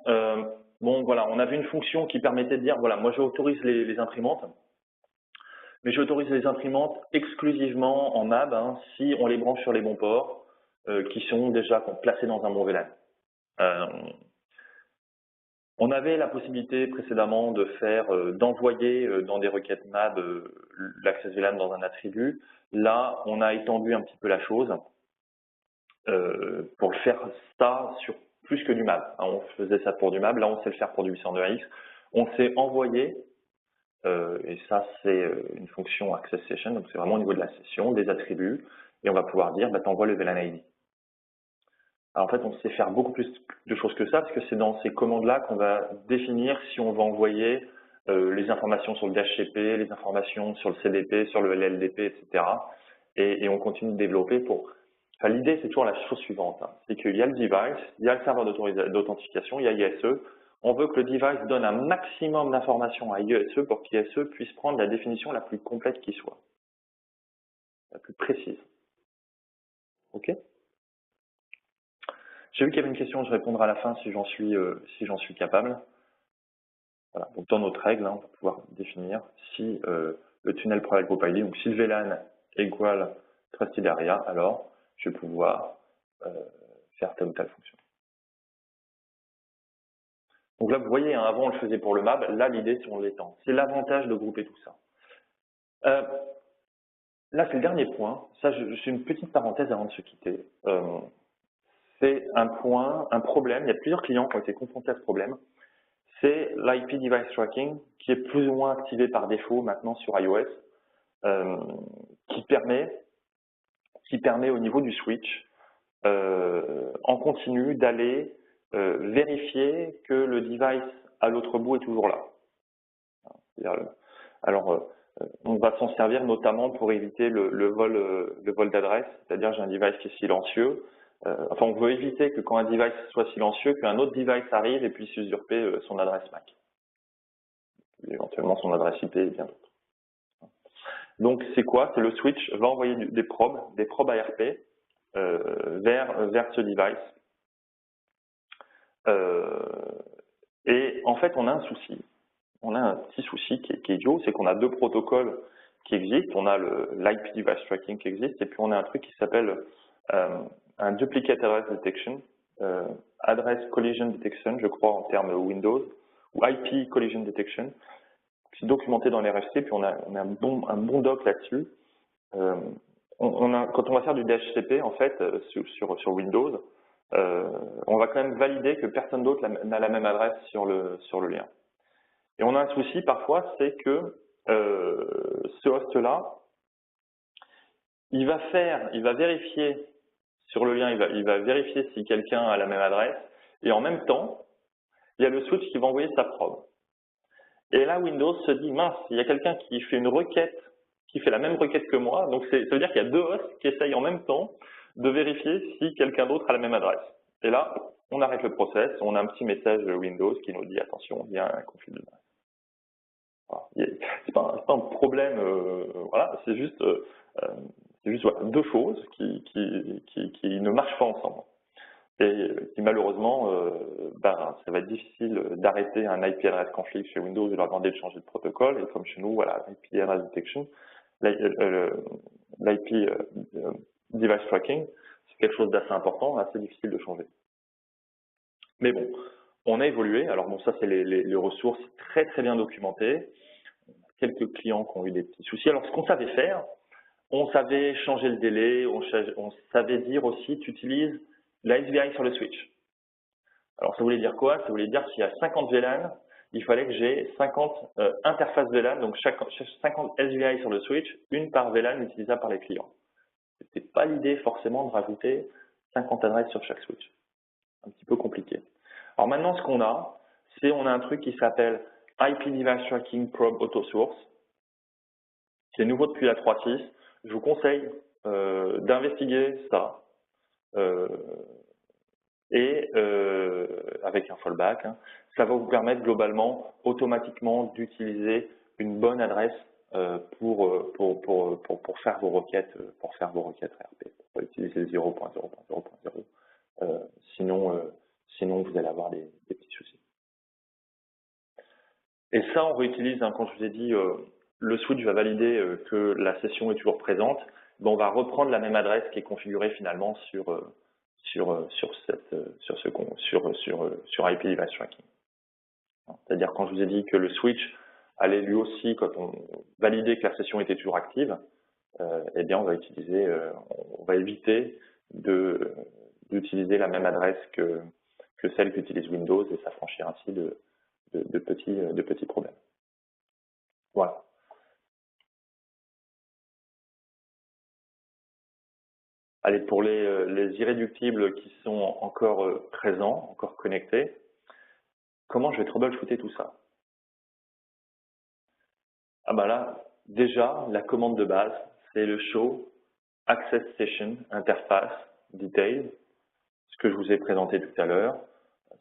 [SPEAKER 1] bon voilà, on avait une fonction qui permettait de dire, voilà, moi j'autorise les imprimantes, mais j'autorise les imprimantes exclusivement en MAB hein, si on les branche sur les bons ports qui sont déjà placés dans un bon VLAN. On avait la possibilité précédemment de faire, d'envoyer dans des requêtes MAB l'access VLAN dans un attribut. Là, on a étendu un petit peu la chose pour le faire ça sur plus que du MAB. On faisait ça pour du MAB, là on sait le faire pour du 802.1x. On sait envoyer, et ça c'est une fonction access session, donc c'est vraiment au niveau de la session, des attributs, et on va pouvoir dire, bah, t'envoies le VLAN ID. Alors en fait, on sait faire beaucoup plus de choses que ça, parce que c'est dans ces commandes-là qu'on va définir si on va envoyer les informations sur le DHCP, les informations sur le CDP, sur le LLDP, etc. Et on continue de développer pour... Enfin, l'idée, c'est toujours la chose suivante. Hein. C'est qu'il y a le device, il y a le serveur d'authentification, il y a ISE. On veut que le device donne un maximum d'informations à ISE pour qu'ISE puisse prendre la définition la plus complète qui soit, la plus précise. OK? J'ai vu qu'il y avait une question, je répondrai à la fin si j'en suis capable. Voilà. Donc dans notre règle, hein, on va pouvoir définir si le tunnel private group ID, donc si le VLAN égale trusted area, alors je vais pouvoir faire telle ou telle fonction. Donc là, vous voyez, hein, avant on le faisait pour le MAB, là l'idée c'est on l'étend. C'est l'avantage de grouper tout ça. Là c'est le dernier point, ça j'ai une petite parenthèse avant de se quitter. C'est un problème, il y a plusieurs clients qui ont été confrontés à ce problème. C'est l'IP Device Tracking qui est plus ou moins activé par défaut maintenant sur iOS, qui permet au niveau du switch en continu d'aller vérifier que le device à l'autre bout est toujours là. Alors, on va s'en servir notamment pour éviter le vol d'adresse, c'est-à-dire j'ai un device qui est silencieux. Enfin, on veut éviter que quand un device soit silencieux, qu'un autre device arrive et puisse usurper son adresse MAC. Éventuellement son adresse IP et bien d'autres. Donc, c'est quoi? C'est le switch va envoyer des probes ARP vers ce device. Et en fait, on a un souci. On a un petit souci qui est idiot, c'est qu'on a deux protocoles qui existent. On a l'IP Device Tracking qui existe, et puis on a un truc qui s'appelle un Duplicate Address Detection, Address Collision Detection, je crois en termes Windows, ou IP Collision Detection. C'est documenté dans l'RFC, puis on a un bon doc là-dessus. Quand on va faire du DHCP, en fait, sur Windows, on va quand même valider que personne d'autre n'a la même adresse sur le lien. Et on a un souci parfois, c'est que ce host-là, il va vérifier sur le lien, il va vérifier si quelqu'un a la même adresse, et en même temps, il y a le switch qui va envoyer sa probe. Et là, Windows se dit, mince, il y a quelqu'un qui fait une requête, qui fait la même requête que moi, donc ça veut dire qu'il y a deux hosts qui essayent en même temps de vérifier si quelqu'un d'autre a la même adresse. Et là, on arrête le process, on a un petit message Windows qui nous dit, attention, il y a un conflit d'adresse. C'est pas un problème, voilà, c'est juste voilà, deux choses qui ne marchent pas ensemble. Et qui malheureusement, ça va être difficile d'arrêter un IP address conflict chez Windows et leur demander de changer de protocole. Et comme chez nous, voilà, IP address detection, l'IP device tracking, c'est quelque chose d'assez important, assez difficile de changer. Mais bon, on a évolué. Alors bon, ça c'est les ressources très très bien documentées. Quelques clients qui ont eu des petits soucis. Alors ce qu'on savait faire, on savait changer le délai, on savait dire aussi, tu utilises la SVI sur le switch. Alors ça voulait dire quoi? Ça voulait dire qu'il y a 50 VLAN, il fallait que j'ai 50 interfaces VLAN, donc chaque 50 SVI sur le switch, une par VLAN utilisable par les clients. C'était pas l'idée forcément de rajouter 50 adresses sur chaque switch. Un petit peu compliqué. Alors maintenant, ce qu'on a, c'est on a un truc qui s'appelle IP Device Tracking Probe Auto Source. C'est nouveau depuis la 3.6. Je vous conseille d'investiguer ça. Avec un fallback, hein, ça va vous permettre globalement automatiquement d'utiliser une bonne adresse pour faire vos requêtes RP. Pour utiliser 0.0.0.0, sinon vous allez avoir des petits soucis. Et ça, on réutilise, hein, quand je vous ai dit, le switch va valider que la session est toujours présente, ben, on va reprendre la même adresse qui est configurée finalement sur IP Device Tracking. C'est-à-dire quand je vous ai dit que le switch allait lui aussi, quand on validait que la session était toujours active, eh bien on va éviter d'utiliser la même adresse que celle qu'utilise Windows et s'affranchir ainsi de petits problèmes. Voilà. Allez, pour les irréductibles qui sont encore présents, encore connectés, comment je vais troubleshooter tout ça? Ah ben là, déjà, la commande de base, c'est le show access session interface details, ce que je vous ai présenté tout à l'heure.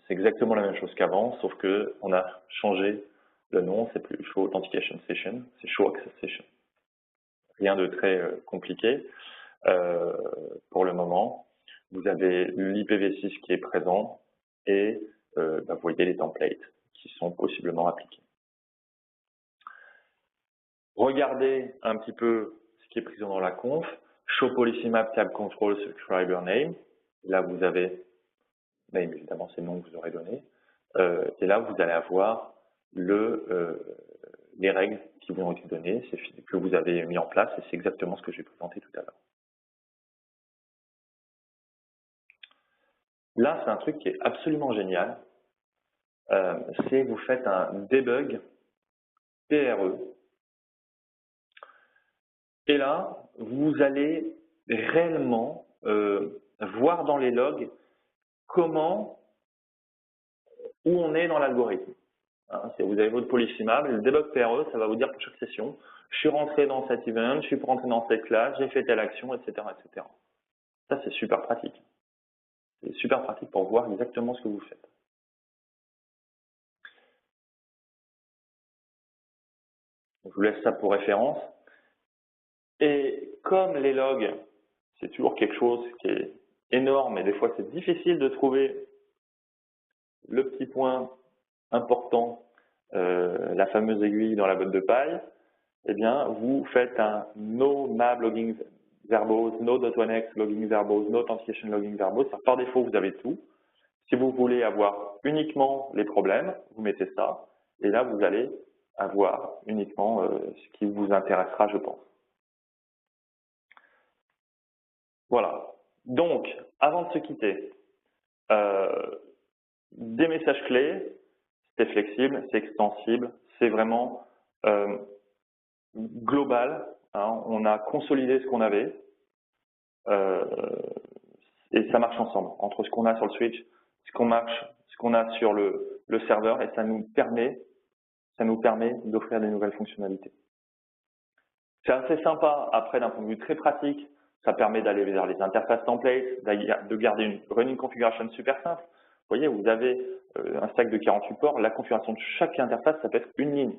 [SPEAKER 1] C'est exactement la même chose qu'avant, sauf que on a changé le nom, c'est plus show authentication session, c'est show access session. Rien de très compliqué pour le moment. Vous avez l'IPv6 qui est présent et vous voyez les templates qui sont possiblement appliqués. Regardez un petit peu ce qui est présent dans la conf. Show policy map tab control subscriber name. Là, vous avez name, évidemment, c'est le nom que vous aurez donné. Et là, vous allez avoir les règles qui vous ont été données, que vous avez mis en place, et c'est exactement ce que j'ai présenté tout à l'heure. Là, c'est un truc qui est absolument génial. C'est vous faites un debug PRE. Et là, vous allez réellement voir dans les logs où on est dans l'algorithme. Hein, vous avez votre policy map, le debug PRE, ça va vous dire pour chaque session, je suis rentré dans cet event, je suis rentré dans cette classe, j'ai fait telle action, etc., etc. Ça, c'est super pratique. C'est super pratique pour voir exactement ce que vous faites. Je vous laisse ça pour référence. Et comme les logs, c'est toujours quelque chose qui est énorme et des fois c'est difficile de trouver le petit point important, la fameuse aiguille dans la botte de paille, eh bien, vous faites un no map logging verbose, no .1x logging verbose, no authentication logging verbose. Par défaut, vous avez tout. Si vous voulez avoir uniquement les problèmes, vous mettez ça. Et là, vous allez avoir uniquement ce qui vous intéressera, je pense. Voilà. Donc, avant de se quitter, des messages clés, c'est flexible, c'est extensible, c'est vraiment global. Hein, on a consolidé ce qu'on avait. et ça marche ensemble, entre ce qu'on a sur le switch, ce qu'on a sur le serveur, et ça nous permet d'offrir des nouvelles fonctionnalités. C'est assez sympa, après d'un point de vue très pratique, ça permet d'aller vers les interfaces templates, de garder une running configuration super simple. Vous voyez, vous avez un stack de 48 ports, la configuration de chaque interface, ça peut être une ligne.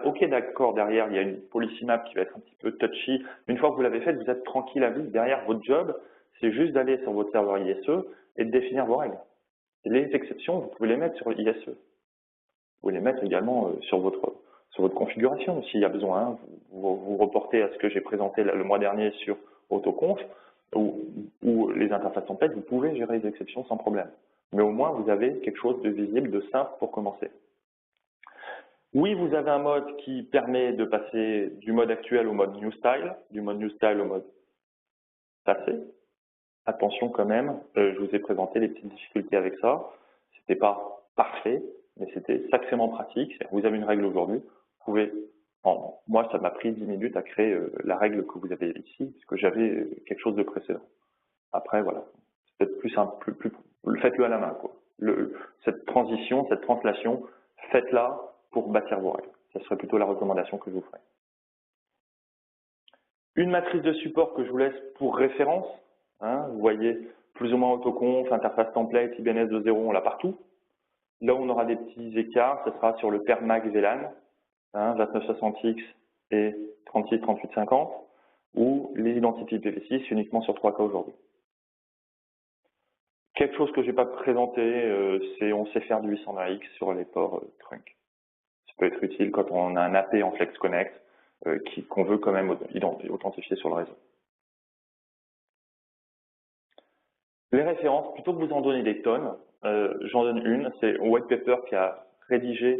[SPEAKER 1] Ok, d'accord, derrière, il y a une policy map qui va être un petit peu touchy. Une fois que vous l'avez faite, vous êtes tranquille à vie. Derrière, votre job, c'est juste d'aller sur votre serveur ISE et de définir vos règles. Et les exceptions, vous pouvez les mettre sur ISE. Vous pouvez les mettre également sur votre configuration. S'il y a besoin, hein, vous reportez à ce que j'ai présenté le mois dernier sur AutoConf ou les interfaces templates, vous pouvez gérer les exceptions sans problème. Mais au moins, vous avez quelque chose de visible, de simple pour commencer. Oui, vous avez un mode qui permet de passer du mode actuel au mode New Style, du mode New Style au mode passé. Attention quand même, je vous ai présenté les petites difficultés avec ça. C'était pas parfait, mais c'était sacrément pratique. Vous avez une règle aujourd'hui, vous pouvez, moi ça m'a pris 10 minutes à créer la règle que vous avez ici, puisque j'avais quelque chose de précédent. Après voilà, c'est peut-être plus simple, faites-le à la main, quoi. Cette transition, cette translation, faites-la pour bâtir vos règles. Ce serait plutôt la recommandation que je vous ferai. Une matrice de support que je vous laisse pour référence. Hein, vous voyez plus ou moins AutoConf, interface template, IBNS 2.0, on l'a partout. Là où on aura des petits écarts, ce sera sur le pair MAC VLAN, hein, 2960X et 363850, ou les identités IPv6 uniquement sur 3K aujourd'hui. Quelque chose que je n'ai pas présenté, c'est on sait faire du 820X sur les ports trunk. Ça peut être utile quand on a un AP en Flex Connect qu'on veut quand même authentifier sur le réseau. Les références, plutôt que vous en donner des tonnes, j'en donne une, c'est un white paper qui a rédigé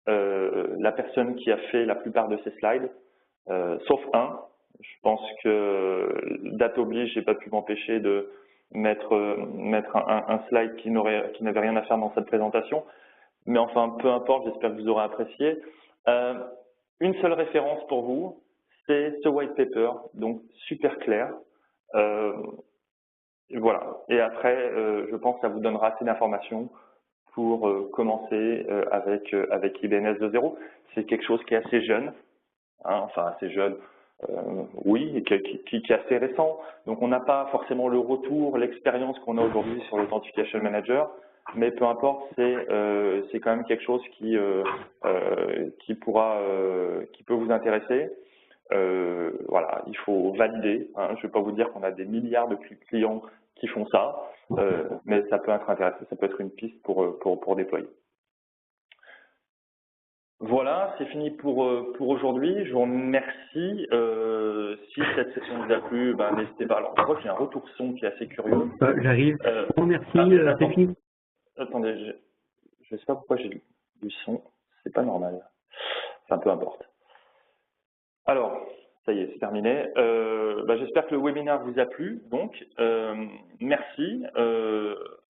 [SPEAKER 1] la personne qui a fait la plupart de ces slides, sauf un. Je pense que date oblige, j'ai pas pu m'empêcher de mettre un slide qui n'avait rien à faire dans cette présentation. Mais enfin, peu importe, j'espère que vous aurez apprécié. Une seule référence pour vous, c'est ce white paper, donc super clair. Voilà. Et après, je pense que ça vous donnera assez d'informations pour commencer avec IBNS 2.0. C'est quelque chose qui est assez jeune, hein, enfin assez jeune, oui, et qui est assez récent. Donc on n'a pas forcément le retour, l'expérience qu'on a aujourd'hui sur l'Authentication Manager, mais peu importe, c'est quand même quelque chose qui peut vous intéresser. Voilà, il faut valider. Hein. Je ne vais pas vous dire qu'on a des milliards de clients qui font ça, mais ça peut être intéressant, ça peut être une piste pour déployer. Voilà, c'est fini pour aujourd'hui. Je vous remercie. Si cette session vous a plu, ben, n'hésitez pas. Alors, je crois qu'il y a un retour son qui est assez curieux.
[SPEAKER 2] J'arrive. Bon, merci, c'est fini.
[SPEAKER 1] Attendez, je ne sais pas pourquoi j'ai du son. C'est pas normal. Enfin, peu importe. Alors, ça y est, c'est terminé. J'espère que le webinaire vous a plu. Donc, merci.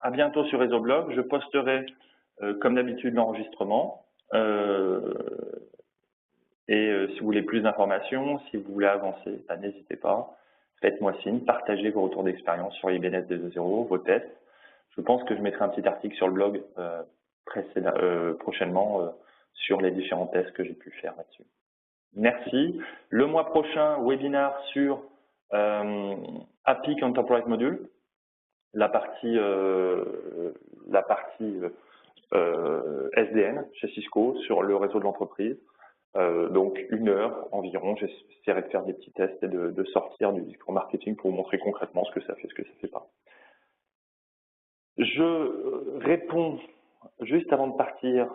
[SPEAKER 1] À bientôt sur Réseaublog. Je posterai, comme d'habitude, l'enregistrement. Si vous voulez plus d'informations, si vous voulez avancer, n'hésitez pas. Faites-moi signe, partagez vos retours d'expérience sur IBNS 2.0, vos tests. Je pense que je mettrai un petit article sur le blog prochainement sur les différents tests que j'ai pu faire là-dessus. Merci. Le mois prochain, webinaire sur APIC Enterprise Module, la partie SDN chez Cisco sur le réseau de l'entreprise. Donc 1 heure environ, j'essaierai de faire des petits tests et de sortir du discours marketing pour vous montrer concrètement ce que ça fait, ce que ça fait pas. Je réponds juste avant de partir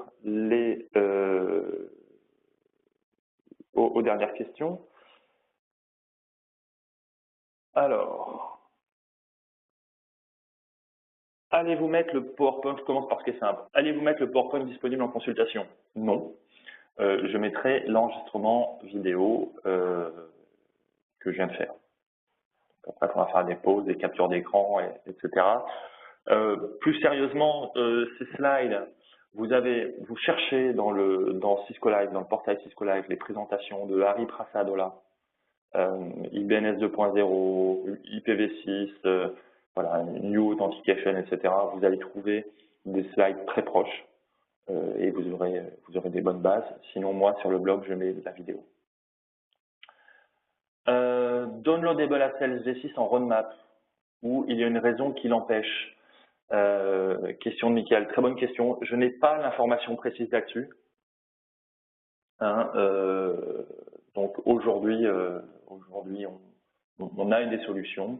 [SPEAKER 1] aux dernières questions. Alors, allez-vous mettre le PowerPoint, je commence par ce qui est simple, allez-vous mettre le PowerPoint disponible en consultation? Non. Je mettrai l'enregistrement vidéo que je viens de faire. Après, on va faire des pauses, des captures d'écran, etc. Plus sérieusement, ces slides, vous cherchez dans Cisco Live, dans le portail Cisco Live, les présentations de Hari Prasadola, IBNS 2.0, IPv6, voilà, New Authentication, etc. Vous allez trouver des slides très proches et vous aurez des bonnes bases. Sinon, moi, sur le blog, je mets la vidéo. Downloadable ACL V6 en roadmap, où il y a une raison qui l'empêche. Question de Michael, très bonne question. Je n'ai pas l'information précise là-dessus. Hein, donc aujourd'hui, on a des solutions.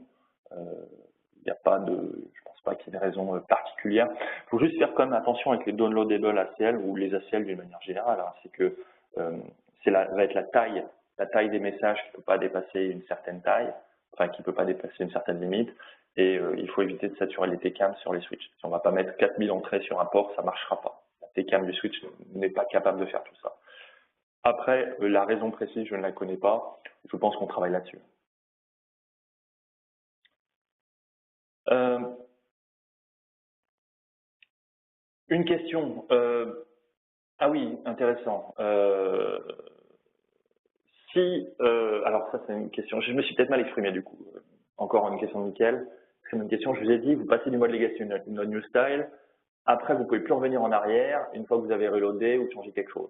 [SPEAKER 1] Il n'y a pas de, je pense pas qu'il y ait des raisons particulières. Il faut juste faire quand même attention avec les downloadable ACL ou les ACL d'une manière générale. Hein. C'est que va être la taille des messages qui ne peut pas dépasser une certaine taille, enfin qui ne peut pas dépasser une certaine limite. Et il faut éviter de saturer les TCAM sur les switches. Si on ne va pas mettre 4000 entrées sur un port, ça ne marchera pas. La TCAM du switch n'est pas capable de faire tout ça. Après, la raison précise, je ne la connais pas. Je pense qu'on travaille là-dessus. Une question. Ah oui, intéressant. Alors ça c'est une question, je me suis peut-être mal exprimé du coup. Encore une question de Mickaël. C'est une question, je vous ai dit, vous passez du mode legacy au new style. Après, vous pouvez plus revenir en arrière une fois que vous avez reloadé ou changé quelque chose.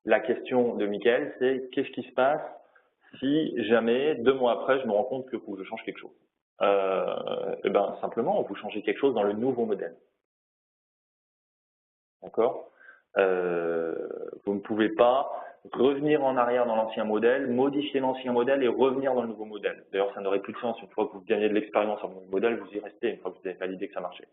[SPEAKER 1] La question de Mickaël, c'est qu'est-ce qui se passe si jamais, 2 mois après, je me rends compte que faut que je change quelque chose. Et ben simplement, vous changez quelque chose dans le nouveau modèle. D'accord? Vous ne pouvez pas revenir en arrière dans l'ancien modèle, modifier l'ancien modèle et revenir dans le nouveau modèle. D'ailleurs, ça n'aurait plus de sens. Une fois que vous gagnez de l'expérience sur le nouveau modèle, vous y restez une fois que vous avez validé que ça marchait.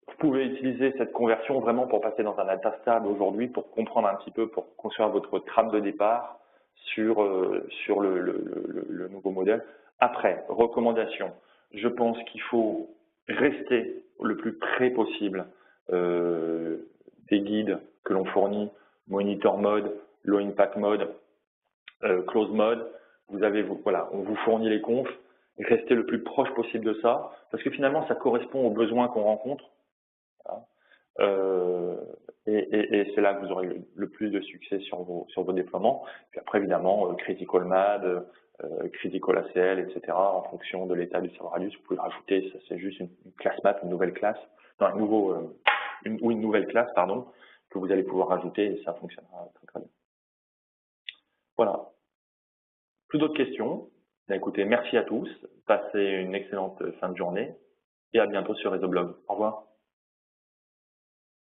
[SPEAKER 1] Vous pouvez utiliser cette conversion vraiment pour passer dans un data stable aujourd'hui, pour comprendre un petit peu, pour construire votre trame de départ sur le nouveau modèle. Après, recommandation, je pense qu'il faut rester le plus près possible des guides que l'on fournit, Monitor Mode, Low Impact Mode, Close Mode. Voilà, on vous fournit les confs, restez le plus proche possible de ça, parce que finalement, ça correspond aux besoins qu'on rencontre. Et c'est là que vous aurez le plus de succès sur vos déploiements. Puis après, évidemment, Critical MAD, Critical ACL, etc. En fonction de l'état du serveur radius, vous pouvez rajouter, ça c'est juste une classe map, une nouvelle classe, non, une nouvelle classe, pardon, que vous allez pouvoir rajouter et ça fonctionnera très très bien. Voilà. Plus d'autres questions? Bien, écoutez, merci à tous. Passez une excellente fin de journée et à bientôt sur Réseau Blog. Au revoir.